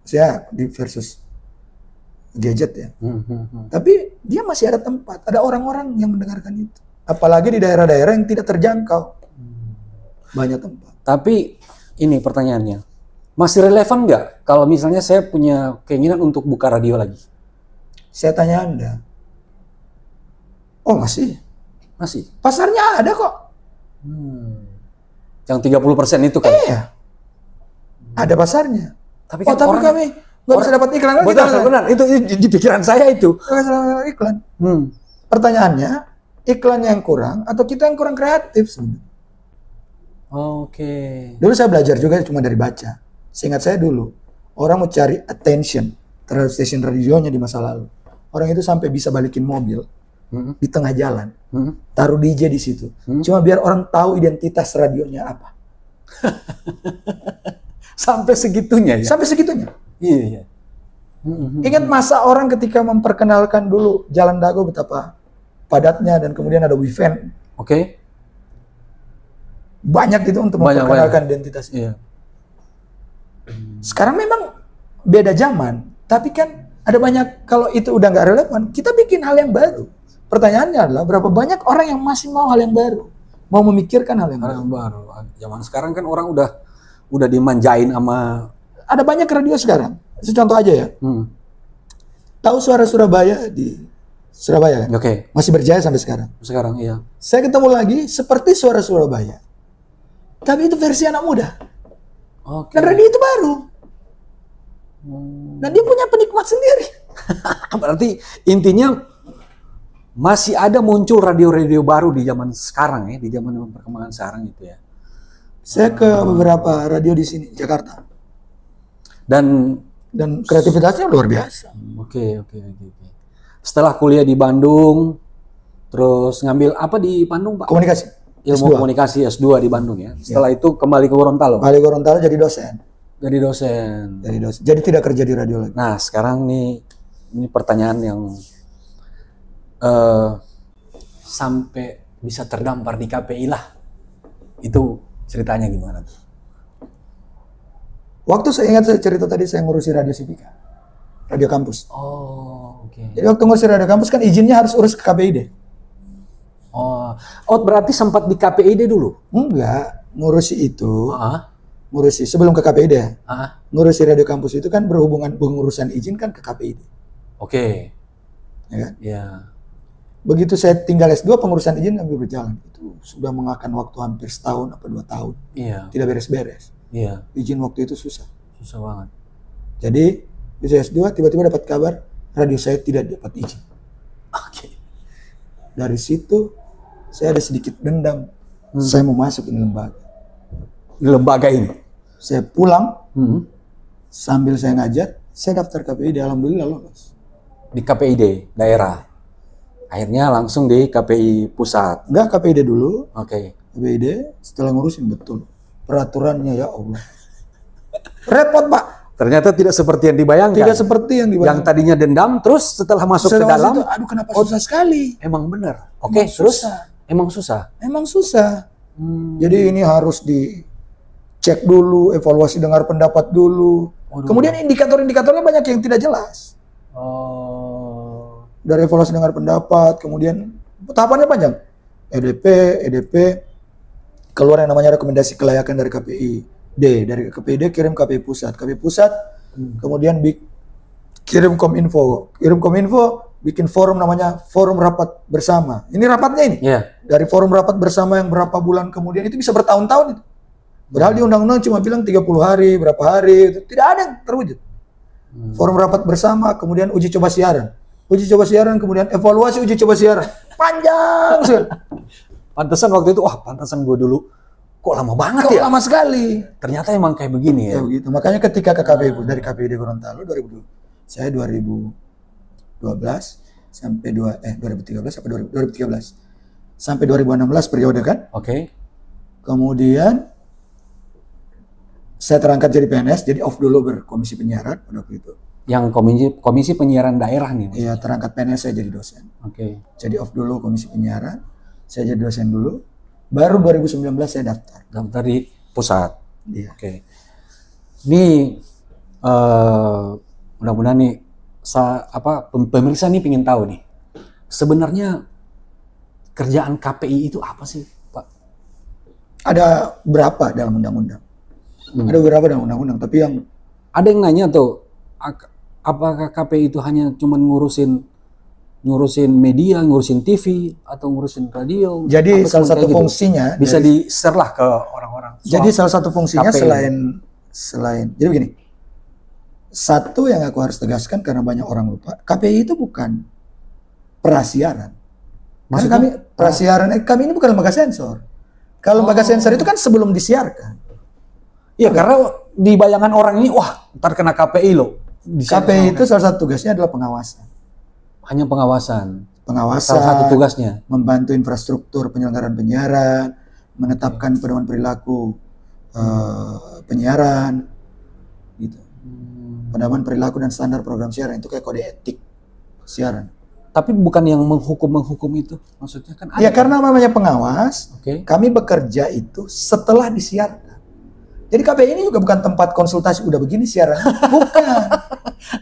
Speaker 1: Saya di versus gadget ya. Tapi dia masih ada tempat, ada orang-orang yang mendengarkan itu. Apalagi di daerah-daerah yang tidak terjangkau. Banyak tempat.
Speaker 2: Tapi ini pertanyaannya. Masih relevan nggak kalau misalnya saya punya keinginan untuk buka radio lagi?
Speaker 1: Saya tanya Anda. Oh masih?
Speaker 2: Masih?
Speaker 1: Pasarnya ada kok.
Speaker 2: Yang 30% itu kan?
Speaker 1: Iya. Ada pasarnya.
Speaker 2: Tapi kan
Speaker 1: tapi kami nggak bisa dapat iklan.
Speaker 2: Benar. Itu di pikiran saya itu.
Speaker 1: Nggak bisa dapat iklan. Pertanyaannya, iklannya yang kurang atau kita yang kurang kreatif sebenarnya.
Speaker 2: Oke.
Speaker 1: Dulu saya belajar juga cuma dari baca. Seingat saya dulu, orang mau cari attention terhadap stasiun radionya di masa lalu. Orang itu sampai bisa balikin mobil di tengah jalan, taruh DJ di situ. Cuma biar orang tahu identitas radionya apa.
Speaker 2: Sampai segitunya ya?
Speaker 1: Sampai segitunya.
Speaker 2: Iya.
Speaker 1: Ingat masa orang ketika memperkenalkan dulu Jalan Dago betapa padatnya dan kemudian ada Wifen.
Speaker 2: Oke.
Speaker 1: Banyak itu untuk memperkenalkan identitas.
Speaker 2: Iya.
Speaker 1: Sekarang memang beda zaman, tapi kan ada banyak, kalau itu udah nggak relevan, kita bikin hal yang baru. Pertanyaannya adalah berapa banyak orang yang masih mau hal yang baru, mau memikirkan hal yang baru.
Speaker 2: Zaman sekarang kan orang udah dimanjain sama.
Speaker 1: Ada banyak radio sekarang. Contoh aja ya. Tahu Suara Surabaya di Surabaya kan?
Speaker 2: Oke.
Speaker 1: Masih berjaya sampai sekarang.
Speaker 2: Sekarang iya.
Speaker 1: Saya ketemu lagi seperti Suara Surabaya. Tapi itu versi anak muda.
Speaker 2: Oke.
Speaker 1: Dan radio itu baru. Dan dia punya penikmat sendiri.
Speaker 2: Berarti intinya masih ada muncul radio-radio baru di zaman sekarang ya, di zaman perkembangan sekarang gitu ya.
Speaker 1: Saya ke beberapa radio di sini, Jakarta.
Speaker 2: Dan
Speaker 1: kreativitasnya luar biasa.
Speaker 2: Oke. Setelah kuliah di Bandung, terus ngambil apa di Bandung, Pak?
Speaker 1: Komunikasi.
Speaker 2: Ilmu komunikasi S2 di Bandung ya. Setelah itu kembali ke Gorontalo.
Speaker 1: Kembali ke Gorontalo jadi dosen.
Speaker 2: Jadi
Speaker 1: tidak kerja di radio lagi.
Speaker 2: Nah, sekarang nih ini pertanyaan yang sampai bisa terdampar di KPI lah. Itu ceritanya gimana?
Speaker 1: Waktu saya ingat saya cerita tadi saya ngurusi Radio Cipika. Radio kampus.
Speaker 2: Oh, oke.
Speaker 1: Jadi waktu ngurusi radio kampus kan izinnya harus urus ke KPID.
Speaker 2: Berarti sempat di KPID dulu?
Speaker 1: Enggak, ngurusi itu. Ngurusi sebelum ke KPID. Ngurusi radio kampus itu kan berhubungan pengurusan izin kan ke KPID.
Speaker 2: Oke.
Speaker 1: Ya kan?
Speaker 2: Ya.
Speaker 1: Begitu saya tinggal S2 pengurusan izin ambil berjalan. Itu sudah memakan waktu hampir setahun apa 2 tahun.
Speaker 2: Iya.
Speaker 1: Tidak beres-beres.
Speaker 2: Iya.
Speaker 1: Izin waktu itu susah.
Speaker 2: Susah banget.
Speaker 1: Jadi bisa S2 tiba-tiba dapat kabar radio saya tidak dapat izin.
Speaker 2: Oke.
Speaker 1: Dari situ saya ada sedikit dendam. Saya mau masuk ini lembaga.
Speaker 2: Di lembaga ini?
Speaker 1: Saya pulang, sambil saya ngajar, saya daftar KPID, alhamdulillah lolos.
Speaker 2: Di KPID daerah? Akhirnya langsung di KPI pusat?
Speaker 1: Enggak, KPID dulu.
Speaker 2: Oke.
Speaker 1: KPID, setelah ngurusin betul. Peraturannya ya Allah. Repot, Pak.
Speaker 2: Ternyata tidak seperti yang dibayangkan.
Speaker 1: Tidak seperti yang dibayangkan.
Speaker 2: Yang tadinya dendam, terus setelah masuk ke dalam.
Speaker 1: Itu, aduh kenapa susah sekali.
Speaker 2: Emang bener. Oke, terus? Emang susah?
Speaker 1: Emang susah. Jadi ini harus dicek dulu, evaluasi dengar pendapat dulu. Kemudian indikator-indikatornya banyak yang tidak jelas. Dari evaluasi dengar pendapat, kemudian tahapannya panjang. EDP, keluar yang namanya rekomendasi kelayakan dari KPI. Dari KPID kirim KPI pusat. KPI pusat kemudian kirim Kominfo. Bikin forum namanya forum rapat bersama. Ini rapatnya ini. Dari forum rapat bersama yang berapa bulan kemudian itu bisa bertahun-tahun itu. Padahal di undang-undang cuma bilang 30 hari, berapa hari, itu tidak ada yang terwujud. Forum rapat bersama, kemudian uji coba siaran. Kemudian evaluasi uji coba siaran. Panjang sekali.
Speaker 2: Pantesan waktu itu, pantesan gue dulu kok lama banget ya?
Speaker 1: Lama sekali.
Speaker 2: Ternyata emang kayak begini ya?
Speaker 1: Ya begitu. Makanya ketika ke KPI dari KPID Gorontalo 2012, saya 2012 sampai 2013 sampai 2016 periode kan?
Speaker 2: Oke.
Speaker 1: Kemudian saya terangkat jadi PNS, jadi off dulu berkomisi penyiaran pada waktu itu.
Speaker 2: Yang komisi penyiaran daerah nih?
Speaker 1: Iya, terangkat PNS saya jadi dosen.
Speaker 2: Oke.
Speaker 1: Jadi off dulu komisi penyiaran, saya jadi dosen dulu. Baru 2019 saya daftar.
Speaker 2: Daftar di pusat.
Speaker 1: Iya.
Speaker 2: Oke. Ini mudah-mudahan nih pemirsa nih pengen tahu nih. Sebenarnya kerjaan KPI itu apa sih, Pak?
Speaker 1: Ada berapa dalam undang-undang? Ada beberapa dalam undang-undang, tapi yang
Speaker 2: ada yang nanya tuh, apakah KPI itu hanya cuman ngurusin media, ngurusin TV atau ngurusin radio?
Speaker 1: Jadi salah satu fungsinya
Speaker 2: bisa di-share lah ke orang-orang.
Speaker 1: Jadi salah satu fungsinya
Speaker 2: KPI.
Speaker 1: selain jadi begini. Satu yang aku harus tegaskan karena banyak orang lupa, KPI itu bukan prasiaran. Karena kami prasiaran, kami ini bukan lembaga sensor. Kalau lembaga sensor itu kan sebelum disiarkan.
Speaker 2: Iya, karena di bayangan orang ini, wah, ntar kena KPI loh.
Speaker 1: KPI itu salah satu tugasnya adalah pengawasan.
Speaker 2: Hanya pengawasan.
Speaker 1: Pengawasan.
Speaker 2: Salah satu tugasnya.
Speaker 1: Membantu infrastruktur penyelenggaraan penyiaran, menetapkan pedoman perilaku penyiaran, gitu. Pedoman perilaku dan standar program siaran itu kayak kode etik siaran.
Speaker 2: Tapi bukan yang menghukum itu, maksudnya kan ada.
Speaker 1: Ya karena namanya pengawas, kami bekerja itu setelah disiarkan. Jadi KPI ini juga bukan tempat konsultasi, udah begini siaran. Bukan.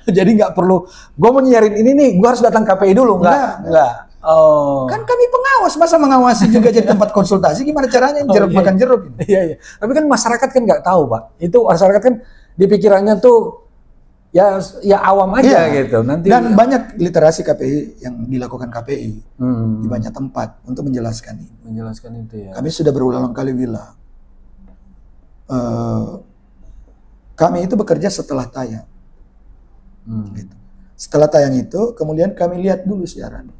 Speaker 2: Jadi nggak perlu, gue mau nyiarin ini nih, gue harus datang KPI dulu. Enggak. Oh.
Speaker 1: Kan kami pengawas, masa mengawasi juga jadi tempat konsultasi, gimana caranya jeruk makan jeruk?
Speaker 2: Iya. Tapi kan masyarakat kan nggak tahu, Pak. Itu masyarakat kan di pikirannya tuh ya awam aja gitu. Nanti
Speaker 1: dan banyak literasi KPI yang dilakukan KPI di banyak tempat untuk menjelaskan ini.
Speaker 2: Menjelaskan itu ya.
Speaker 1: Kami sudah berulang kali bilang, kami itu bekerja setelah tayang. Gitu. Setelah tayang itu, kemudian kami lihat dulu siaran.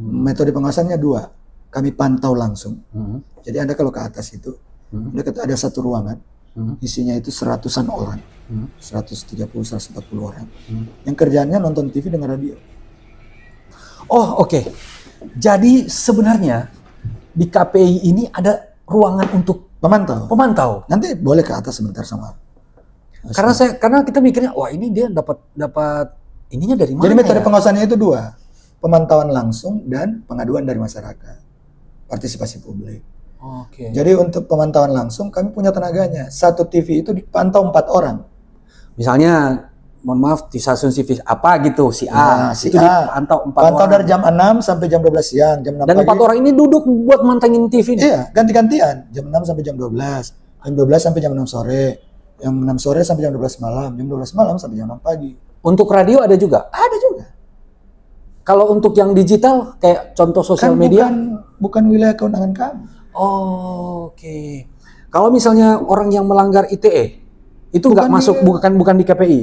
Speaker 1: Metode pengawasannya 2. Kami pantau langsung. Jadi Anda kalau ke atas itu, ada satu ruangan, isinya itu 100-an orang. 130, 140 orang. Yang kerjaannya nonton TV dengan radio.
Speaker 2: Oh, oke. Jadi sebenarnya di KPI ini ada ruangan untuk pemantau.
Speaker 1: Nanti boleh ke atas sebentar sama.
Speaker 2: Karena kita mikirnya, wah ini dia dapat ininya dari mana?
Speaker 1: Jadi metode pengawasannya itu 2. Pemantauan langsung dan pengaduan dari masyarakat. Partisipasi publik.
Speaker 2: Oke.
Speaker 1: Jadi untuk pemantauan langsung kami punya tenaganya. Satu TV itu dipantau 4 orang.
Speaker 2: Misalnya, mohon maaf di stasiun TV apa gitu, si A.
Speaker 1: Si
Speaker 2: itu
Speaker 1: A.
Speaker 2: dipantau 4
Speaker 1: Pantau
Speaker 2: orang.
Speaker 1: dari jam 6 sampai jam 12 siang, jam 6
Speaker 2: dan
Speaker 1: pagi.
Speaker 2: 4 orang ini duduk buat mantengin TV nih?
Speaker 1: Iya, ganti-gantian. Jam 6 sampai jam 12. Jam 12 sampai jam 6 sore. Jam 6 sore sampai jam 12 malam. Jam 12 malam sampai jam 6 pagi.
Speaker 2: Untuk radio ada juga?
Speaker 1: Ada juga.
Speaker 2: Kalau untuk yang digital, kayak contoh sosial media?
Speaker 1: Bukan wilayah kewenangan kami.
Speaker 2: Oke. Kalau misalnya orang yang melanggar ITE, itu nggak masuk, bukan di KPI?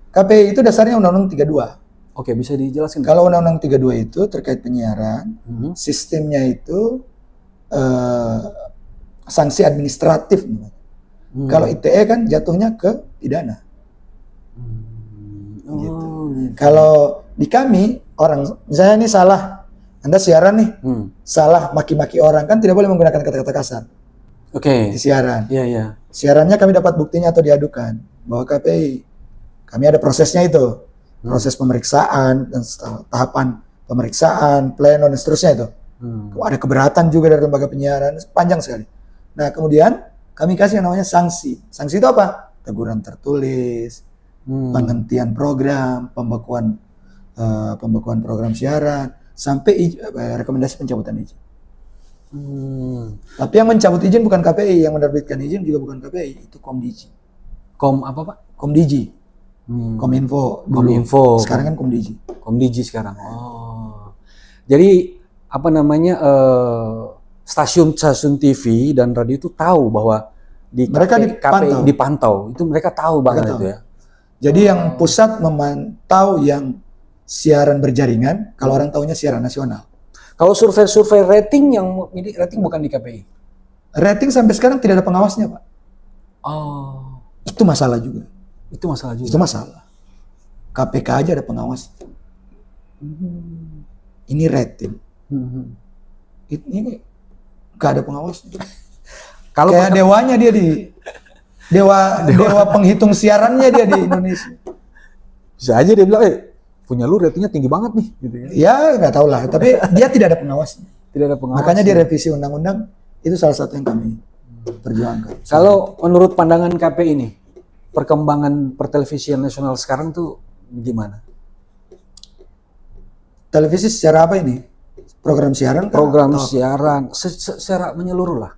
Speaker 1: KPI itu dasarnya Undang-Undang 32.
Speaker 2: Oke, bisa dijelaskan?
Speaker 1: Kalau Undang-Undang 32 itu terkait penyiaran, sistemnya itu sanksi administratif. Kalau ITE kan jatuhnya ke pidana. Gitu. Kalau di kami, misalnya ini salah, Anda siaran nih, salah maki-maki orang, kan tidak boleh menggunakan kata-kata kasar. Di siaran.
Speaker 2: Iya.
Speaker 1: Siarannya kami dapat buktinya atau diadukan bahwa KPI, kami ada prosesnya itu, proses pemeriksaan dan tahapan pemeriksaan, pleno dan seterusnya itu. Ada keberatan juga dari lembaga penyiaran, panjang sekali. Nah kemudian kami kasih yang namanya sanksi. Sanksi itu apa? Teguran tertulis, penghentian program, pembekuan program siaran, sampai rekomendasi pencabutan izin. Tapi yang mencabut izin bukan KPI, yang menerbitkan izin juga bukan KPI, itu Komdigi.
Speaker 2: Apa Pak?
Speaker 1: Komdigi. Kominfo dulu.
Speaker 2: Kominfo.
Speaker 1: Sekarang kan Komdigi.
Speaker 2: Komdigi sekarang. Jadi apa namanya stasiun TV dan radio itu tahu bahwa
Speaker 1: mereka
Speaker 2: KPI dipantau. Itu mereka tahu banget itu ya.
Speaker 1: Jadi yang pusat memantau yang siaran berjaringan, kalau orang tahunya siaran nasional.
Speaker 2: Kalau survei rating yang ini rating bukan di KPI.
Speaker 1: Rating sampai sekarang tidak ada pengawasnya, Pak. Itu masalah juga. Itu masalah. KPK aja ada pengawas. Ini rating. Ini gak ada pengawas. Kalau kayak dewanya dia di dewa penghitung siarannya dia di Indonesia.
Speaker 2: Bisa aja dia bilang, punya lu ratingnya tinggi banget nih, gitu ya.
Speaker 1: Ya nggak tahu lah, tapi dia tidak ada pengawasnya.
Speaker 2: Tidak ada pengawas.
Speaker 1: Makanya direvisi undang-undang itu salah satu yang kami perjuangkan.
Speaker 2: Kalau menurut pandangan KPI ini, perkembangan pertelevisian nasional sekarang tuh gimana?
Speaker 1: Televisi secara apa ini? Program siaran?
Speaker 2: Siaran, secara menyeluruh lah.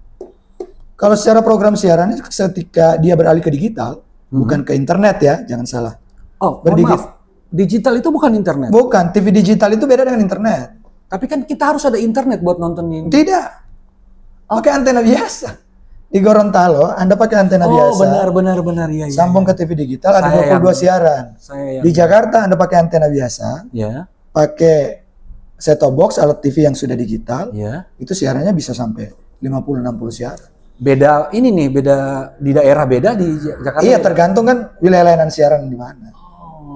Speaker 1: Kalau secara program siaran ketika dia beralih ke digital, bukan ke internet ya, jangan salah.
Speaker 2: Maaf. Digital itu bukan internet?
Speaker 1: Bukan, TV digital itu beda dengan internet.
Speaker 2: Tapi kan kita harus ada internet buat nontonin.
Speaker 1: Tidak. Pakai antena biasa. Di Gorontalo, Anda pakai antena biasa.
Speaker 2: Benar. Ya,
Speaker 1: sambung ke TV digital, ada 22 siaran. Di Jakarta, Anda pakai antena biasa.
Speaker 2: Ya.
Speaker 1: Pakai set-top box, alat TV yang sudah digital, itu siarannya bisa sampai 50-60 siaran.
Speaker 2: Beda ini nih, beda di daerah, beda di Jakarta.
Speaker 1: Iya, tergantung kan wilayah layanan siaran di mana.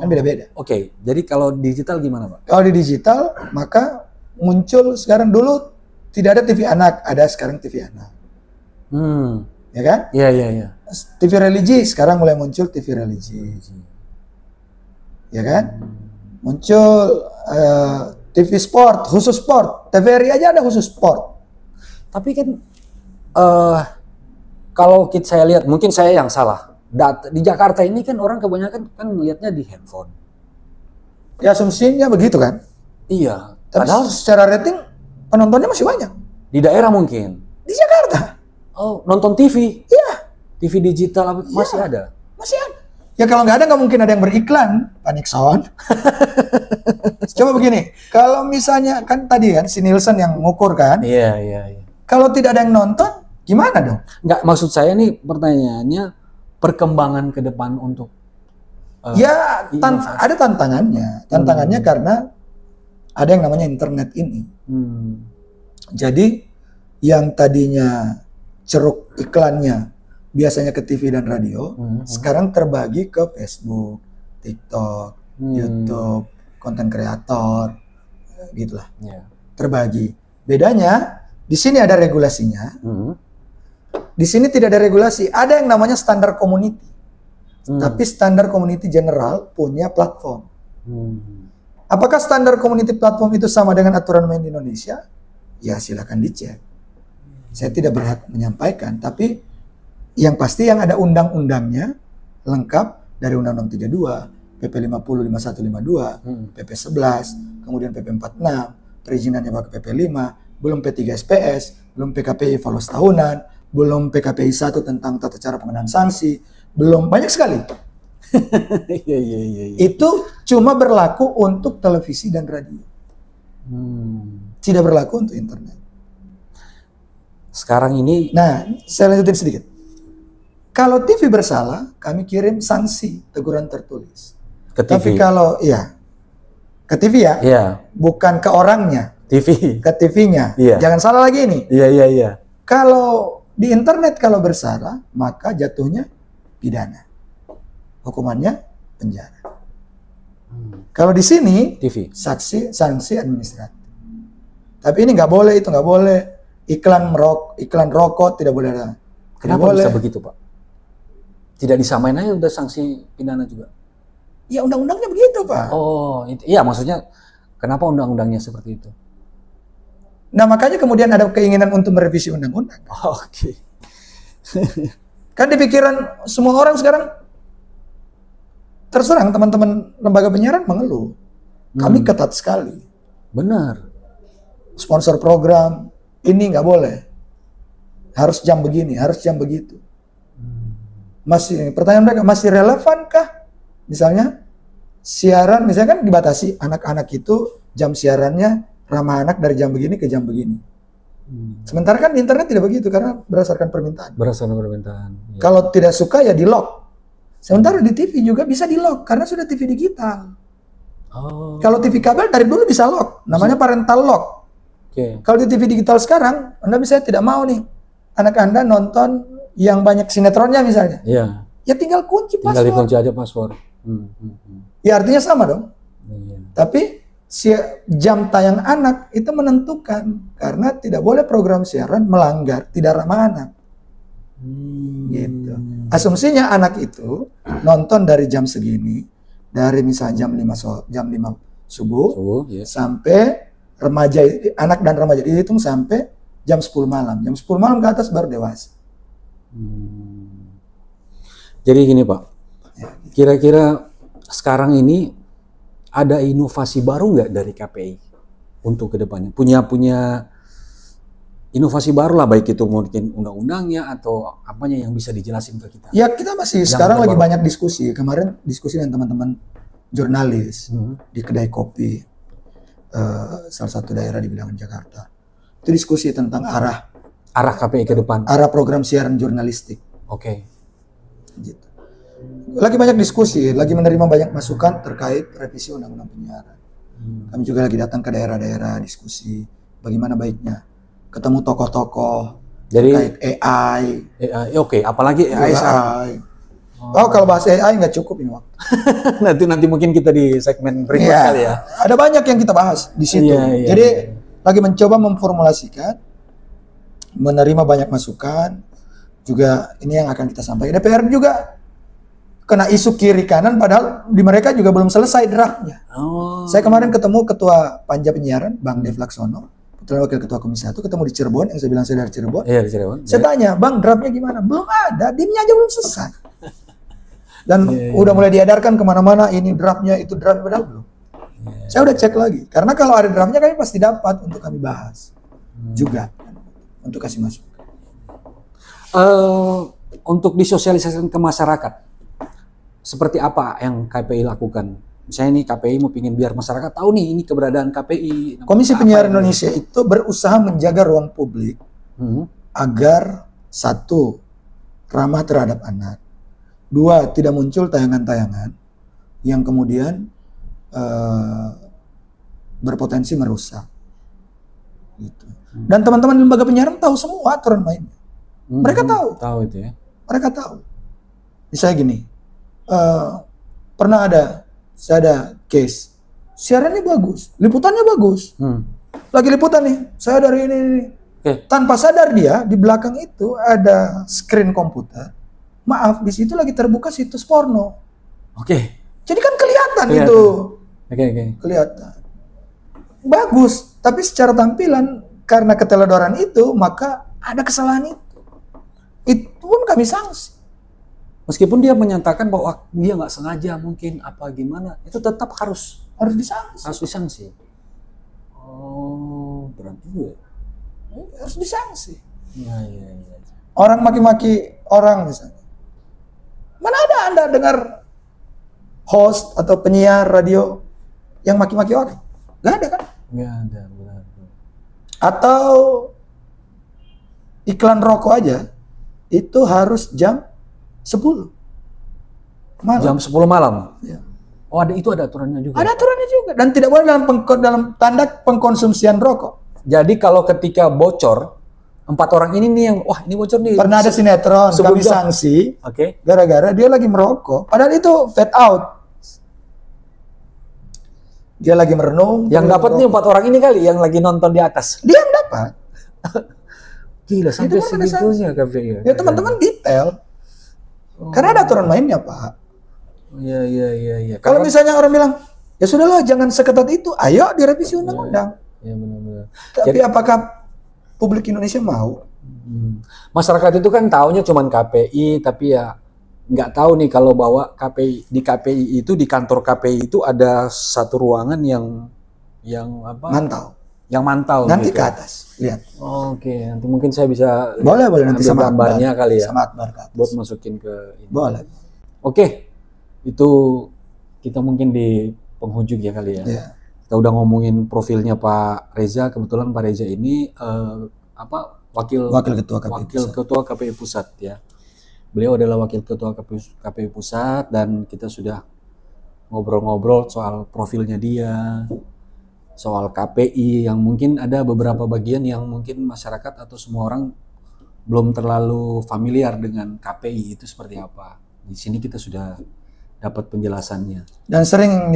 Speaker 1: Kan beda-beda.
Speaker 2: Oke, jadi kalau digital gimana, Pak?
Speaker 1: Kalau di digital, maka muncul sekarang, dulu tidak ada TV anak, ada sekarang TV anak. Ya kan?
Speaker 2: Iya.
Speaker 1: TV religi, sekarang mulai muncul TV religi. Ya kan? Muncul TV sport, khusus sport. TVRI aja ada khusus sport.
Speaker 2: Tapi kan kalau saya lihat, mungkin saya yang salah. Di Jakarta ini kan orang kebanyakan kan melihatnya di handphone.
Speaker 1: Ya asumsinya begitu kan?
Speaker 2: Iya.
Speaker 1: Padahal secara rating penontonnya masih banyak.
Speaker 2: Di daerah mungkin.
Speaker 1: Di Jakarta.
Speaker 2: Oh, nonton TV?
Speaker 1: Iya.
Speaker 2: TV digital masih ada?
Speaker 1: Masih ada. Ya kalau nggak ada nggak mungkin ada yang beriklan, Pak Nixon. Coba begini, kalau misalnya kan tadi kan si Nielsen yang ngukur kan?
Speaker 2: Iya.
Speaker 1: Kalau tidak ada yang nonton, gimana dong?
Speaker 2: Nggak, maksud saya nih pertanyaannya perkembangan ke depan untuk
Speaker 1: ada tantangannya. Tantangannya karena ada yang namanya internet ini. Jadi yang tadinya ceruk iklannya biasanya ke TV dan radio, sekarang terbagi ke Facebook, TikTok, YouTube, konten kreator, gitulah. Terbagi. Bedanya di sini ada regulasinya. Di sini tidak ada regulasi. Ada yang namanya standar community. Tapi standar community general punya platform. Apakah standar community platform itu sama dengan aturan main di Indonesia? Ya silakan dicek. Saya tidak berhak menyampaikan, tapi yang pasti yang ada undang-undangnya lengkap dari Undang-Undang 32, PP 50, 5152, PP 11, kemudian PP 46, perizinannya pakai PP 5, belum P3 SPS, belum PKPI evaluasi tahunan, belum PKPI 1 tentang tata cara pengenaan sanksi, belum banyak sekali. Itu cuma berlaku untuk televisi dan radio. Tidak berlaku untuk internet.
Speaker 2: Sekarang ini,
Speaker 1: nah, saya lanjutin sedikit. Kalau TV bersalah, kami kirim sanksi teguran tertulis.
Speaker 2: Ke TV.
Speaker 1: Tapi kalau ke TV ya, bukan ke orangnya.
Speaker 2: TV.
Speaker 1: Ke TV-nya. Jangan salah lagi ini.
Speaker 2: Iya.
Speaker 1: Kalau di internet kalau bersalah, maka jatuhnya pidana. Hukumannya penjara. Kalau di sini
Speaker 2: TV.
Speaker 1: sanksi administratif. Tapi ini nggak boleh, itu nggak boleh. Iklan rokok tidak boleh ada.
Speaker 2: Kenapa bisa begitu, Pak? Tidak disamain aja udah sanksi pidana juga?
Speaker 1: Ya undang-undangnya begitu, Pak.
Speaker 2: Oh, iya maksudnya kenapa undang-undangnya seperti itu?
Speaker 1: Nah makanya kemudian ada keinginan untuk merevisi undang-undang.
Speaker 2: Oke.
Speaker 1: Kan di pikiran semua orang sekarang, terserang teman-teman lembaga penyiaran mengeluh. Kami ketat sekali.
Speaker 2: Benar.
Speaker 1: Sponsor program, ini nggak boleh. Harus jam begini, harus jam begitu. Pertanyaan mereka, masih relevankah? Misalnya, siaran, misalnya kan dibatasi, anak-anak itu jam siarannya ramah anak dari jam begini ke jam begini. Sementara kan di internet tidak begitu, karena berdasarkan permintaan.
Speaker 2: Ya.
Speaker 1: Kalau tidak suka ya di-lock. Sementara di TV juga bisa di-lock, karena sudah TV digital. Kalau TV kabel dari dulu bisa lock, namanya parental lock. Kalau di TV digital sekarang, Anda misalnya tidak mau nih, anak Anda nonton yang banyak sinetronnya misalnya. Ya tinggal kunci password.
Speaker 2: Tinggal dikunci aja password.
Speaker 1: Ya artinya sama dong. Tapi jam tayang anak itu menentukan, karena tidak boleh program siaran melanggar, tidak ramah anak. Gitu. Asumsinya anak itu nonton dari jam segini, dari misalnya jam 5 subuh sampai remaja, anak dan remaja dihitung sampai jam 10 malam. Jam 10 malam ke atas baru dewasa.
Speaker 2: Jadi gini Pak, kira-kira sekarang ini ada inovasi baru nggak dari KPI untuk kedepannya? Punya inovasi baru lah, baik itu mungkin undang-undangnya atau apanya yang bisa dijelasin ke kita?
Speaker 1: Ya kita masih sekarang lagi banyak diskusi. Kemarin diskusi dengan teman-teman jurnalis di kedai kopi. Salah satu daerah di bilangan Jakarta. Itu diskusi tentang arah
Speaker 2: KPI ke depan.
Speaker 1: Arah program siaran jurnalistik.
Speaker 2: Oke.
Speaker 1: Gitu. Lagi banyak diskusi, lagi menerima banyak masukan terkait revisi undang-undang penyiaran. Kami juga lagi datang ke daerah-daerah diskusi bagaimana baiknya ketemu tokoh-tokoh terkait AI.
Speaker 2: Oke, apalagi AI.
Speaker 1: Oh, kalau bahas AI nggak cukup ini waktu.
Speaker 2: nanti mungkin kita di segmen berikut kali ya.
Speaker 1: Ada banyak yang kita bahas di situ. Jadi lagi mencoba memformulasikan, menerima banyak masukan, juga ini yang akan kita sampaikan. DPR juga kena isu kiri kanan, padahal di mereka juga belum selesai draftnya. Saya kemarin ketemu Ketua Panja Penyiaran, Bang Dev Laksono, kebetulan Wakil Ketua Komisi 1, ketemu di Cirebon, yang saya bilang saya dari Cirebon.
Speaker 2: Iya, di Cirebon.
Speaker 1: Saya tanya, Bang, draftnya gimana? Belum ada, dimnya aja belum selesai. Dan udah mulai diedarkan kemana-mana, ini draftnya, itu draftnya, padahal belum. Saya udah cek lagi, karena kalau ada draftnya kami pasti dapat untuk kami bahas juga, untuk kasih masuk.
Speaker 2: Untuk disosialisasikan ke masyarakat, seperti apa yang KPI lakukan? Misalnya nih KPI mau pingin biar masyarakat tahu nih ini keberadaan KPI.
Speaker 1: Komisi Penyiaran Indonesia itu berusaha menjaga ruang publik agar satu, ramah terhadap anak. Dua, tidak muncul tayangan-tayangan yang kemudian berpotensi merusak. Gitu. Dan teman-teman di lembaga penyiaran tahu semua aturan mainnya. Mereka tahu.
Speaker 2: Tahu itu ya.
Speaker 1: Mereka tahu. Misalnya gini, pernah saya ada case, siarannya bagus, liputannya bagus. Lagi liputan nih, saya dari ini. Tanpa sadar dia, di belakang itu ada screen komputer. Maaf, di situ lagi terbuka situs porno. Jadi kan kelihatan. Itu. Kelihatan. Bagus, tapi secara tampilan karena keteledoran itu maka ada kesalahan itu. Itu pun kami sanksi.
Speaker 2: Meskipun dia menyatakan bahwa dia nggak sengaja mungkin apa gimana, itu tetap harus
Speaker 1: disanksi.
Speaker 2: Harus disanksi. Oh, berat juga.
Speaker 1: Harus disanksi.
Speaker 2: Iya.
Speaker 1: Orang maki-maki orang misalnya. Mana ada Anda dengar host atau penyiar radio yang maki-maki orang? Nggak ada kan?
Speaker 2: Nggak ada, benar.
Speaker 1: Atau iklan rokok aja itu harus jam 10 malam.
Speaker 2: Jam 10 malam?
Speaker 1: Ya.
Speaker 2: Oh, itu ada aturannya juga?
Speaker 1: Ada aturannya juga. Dan tidak boleh dalam tanda pengkonsumsian rokok.
Speaker 2: Jadi kalau ketika bocor, 4 orang ini nih yang, wah ini bocor nih.
Speaker 1: Pernah ada sinetron, kami sanksi. Gara-gara dia lagi merokok. Padahal itu fade out. Dia lagi merenung.
Speaker 2: Yang dapat nih 4 orang ini kali, yang lagi nonton di atas.
Speaker 1: Dia yang dapat.
Speaker 2: Gila, sampai segitunya KPI.
Speaker 1: Ya teman-teman detail. Karena ada aturan mainnya, Pak.
Speaker 2: Iya.
Speaker 1: Kalau misalnya orang bilang, ya sudahlah jangan seketat itu, ayo direvisi undang-undang.
Speaker 2: Iya benar-benar.
Speaker 1: Tapi apakah publik Indonesia mau?
Speaker 2: Masyarakat itu kan taunya cuman KPI, tapi ya nggak tahu nih kalau bahwa KPI itu di kantor KPI itu ada satu ruangan yang apa? Mantau.
Speaker 1: Nanti
Speaker 2: gitu.
Speaker 1: ke atas, lihat.
Speaker 2: Oke, nanti mungkin saya bisa
Speaker 1: boleh nanti sama
Speaker 2: gambarnya kali ya.
Speaker 1: Sama Akbar
Speaker 2: buat masukin ke ini.
Speaker 1: Boleh.
Speaker 2: Oke. Itu kita mungkin di penghujung ya kali ya.
Speaker 1: Yeah.
Speaker 2: Kita udah ngomongin profilnya Pak Reza. Kebetulan Pak Reza ini wakil ketua KPI Pusat ya. Beliau adalah wakil ketua KPI Pusat dan kita sudah ngobrol-ngobrol soal profilnya dia, soal KPI yang mungkin ada beberapa bagian yang mungkin masyarakat atau semua orang belum terlalu familiar dengan KPI itu seperti apa. Di sini kita sudah dapat penjelasannya. Dan
Speaker 1: sering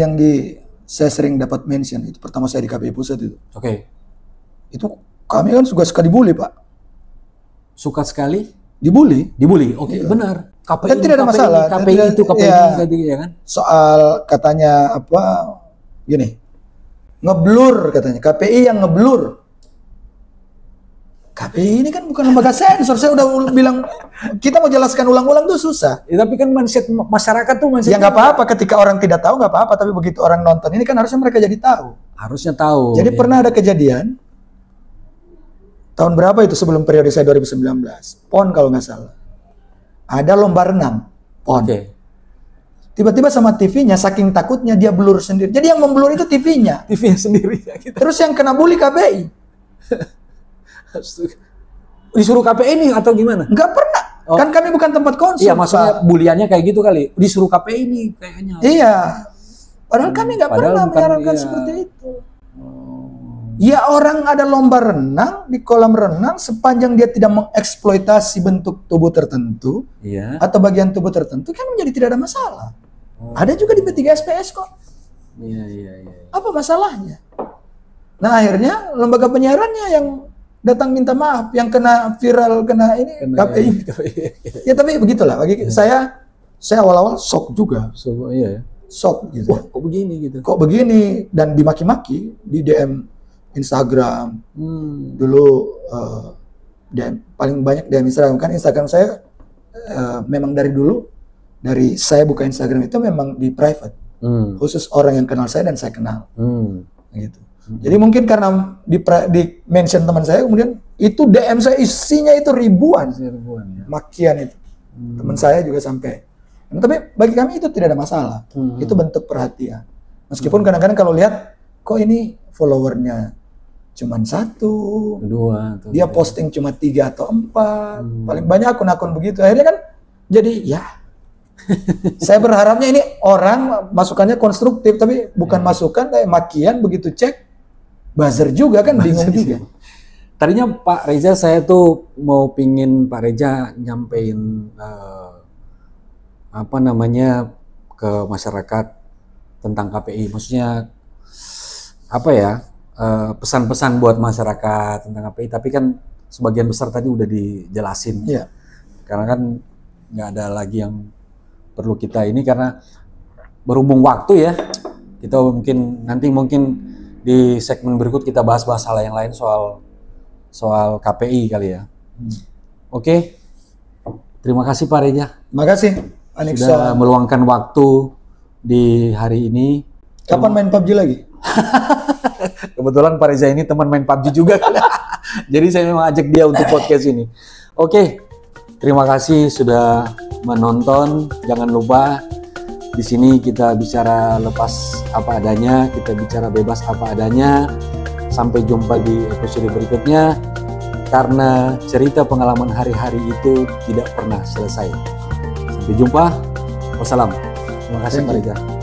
Speaker 1: saya sering dapat mention itu pertama saya di KPI Pusat itu. Itu kami kan suka dibully, Pak.
Speaker 2: Suka sekali
Speaker 1: dibully.
Speaker 2: Oke, benar. KPI
Speaker 1: dan tidak ada masalah.
Speaker 2: KPI ya kan.
Speaker 1: Soal katanya apa? Gini. Ngeblur katanya. KPI yang ngeblur. KPI ini kan bukan lembaga sensor. Saya udah bilang kita mau jelaskan ulang-ulang tuh susah.
Speaker 2: Ya, tapi kan mindset masyarakat tuh
Speaker 1: ya nggak apa-apa ketika orang tidak tahu nggak apa-apa, tapi begitu orang nonton ini kan harusnya mereka jadi tahu.
Speaker 2: Harusnya tahu.
Speaker 1: Jadi pernah ada kejadian tahun berapa itu sebelum periode saya 2019, PON kalau nggak salah. Ada lomba renang PON. Tiba-tiba sama TV-nya saking takutnya dia blur sendiri. Jadi yang memblur itu TV-nya.
Speaker 2: TV-nya sendiri ya gitu.
Speaker 1: Terus yang kena bully KPI.
Speaker 2: Disuruh KPI ini atau gimana?
Speaker 1: Nggak pernah. Kan kami bukan tempat konsum.
Speaker 2: Iya, maksudnya buliannya kayak gitu kali. Disuruh KPI ini kayaknya.
Speaker 1: Iya. Padahal kami nggak pernah menyarankan seperti itu. Ya orang ada lomba renang di kolam renang sepanjang dia tidak mengeksploitasi bentuk tubuh tertentu atau bagian tubuh tertentu kan menjadi tidak ada masalah. Ada juga di P3SPS kok. Apa masalahnya? Nah akhirnya lembaga penyiarannya yang datang minta maaf, yang kena viral, kena ini KPI. Ya tapi begitulah. Bagi saya awal-awal shock juga. Shock gitu. Wah, kok begini gitu. Kok begini dan dimaki-maki di DM Instagram. Dulu paling banyak DM Instagram, kan Instagram saya memang dari dulu, dari saya buka Instagram itu memang di private, khusus orang yang kenal saya dan saya kenal, gitu. Jadi mungkin karena di mention teman saya, kemudian itu DM saya isinya itu ribuan ya. Makian itu. Teman saya juga sampai. Tapi bagi kami itu tidak ada masalah. Itu bentuk perhatian. Meskipun kadang-kadang kalau lihat kok ini followernya cuman 1, 2, dia posting cuma 3 atau 4, paling banyak akun-akun begitu. Akhirnya kan jadi ya, saya berharapnya ini orang masukannya konstruktif, tapi bukan masukan kayak makian begitu cek, buzzer juga kan, bingung juga.
Speaker 2: Tadinya Pak Reza saya tuh mau pingin Pak Reza nyampein ke masyarakat tentang KPI, maksudnya apa ya? Pesan-pesan buat masyarakat tentang KPI, tapi kan sebagian besar tadi udah dijelasin. Karena kan nggak ada lagi yang perlu kita ini, karena berhubung waktu ya, kita mungkin di segmen berikut kita bahas-bahas hal yang lain soal KPI kali ya. Oke. Terima kasih Pak Reza.
Speaker 1: Terima kasih Pak Nixon.
Speaker 2: Sudah meluangkan waktu di hari ini.
Speaker 1: Kapan main PUBG lagi?
Speaker 2: Kebetulan Pak Reza ini teman main PUBG juga. Jadi saya memang ajak dia untuk podcast ini. Oke, terima kasih sudah menonton. Jangan lupa di sini kita bicara lepas apa adanya, kita bicara bebas apa adanya. Sampai jumpa di episode berikutnya. Karena cerita pengalaman hari-hari itu tidak pernah selesai. Sampai jumpa. Wassalam. Terima kasih Pak Reza.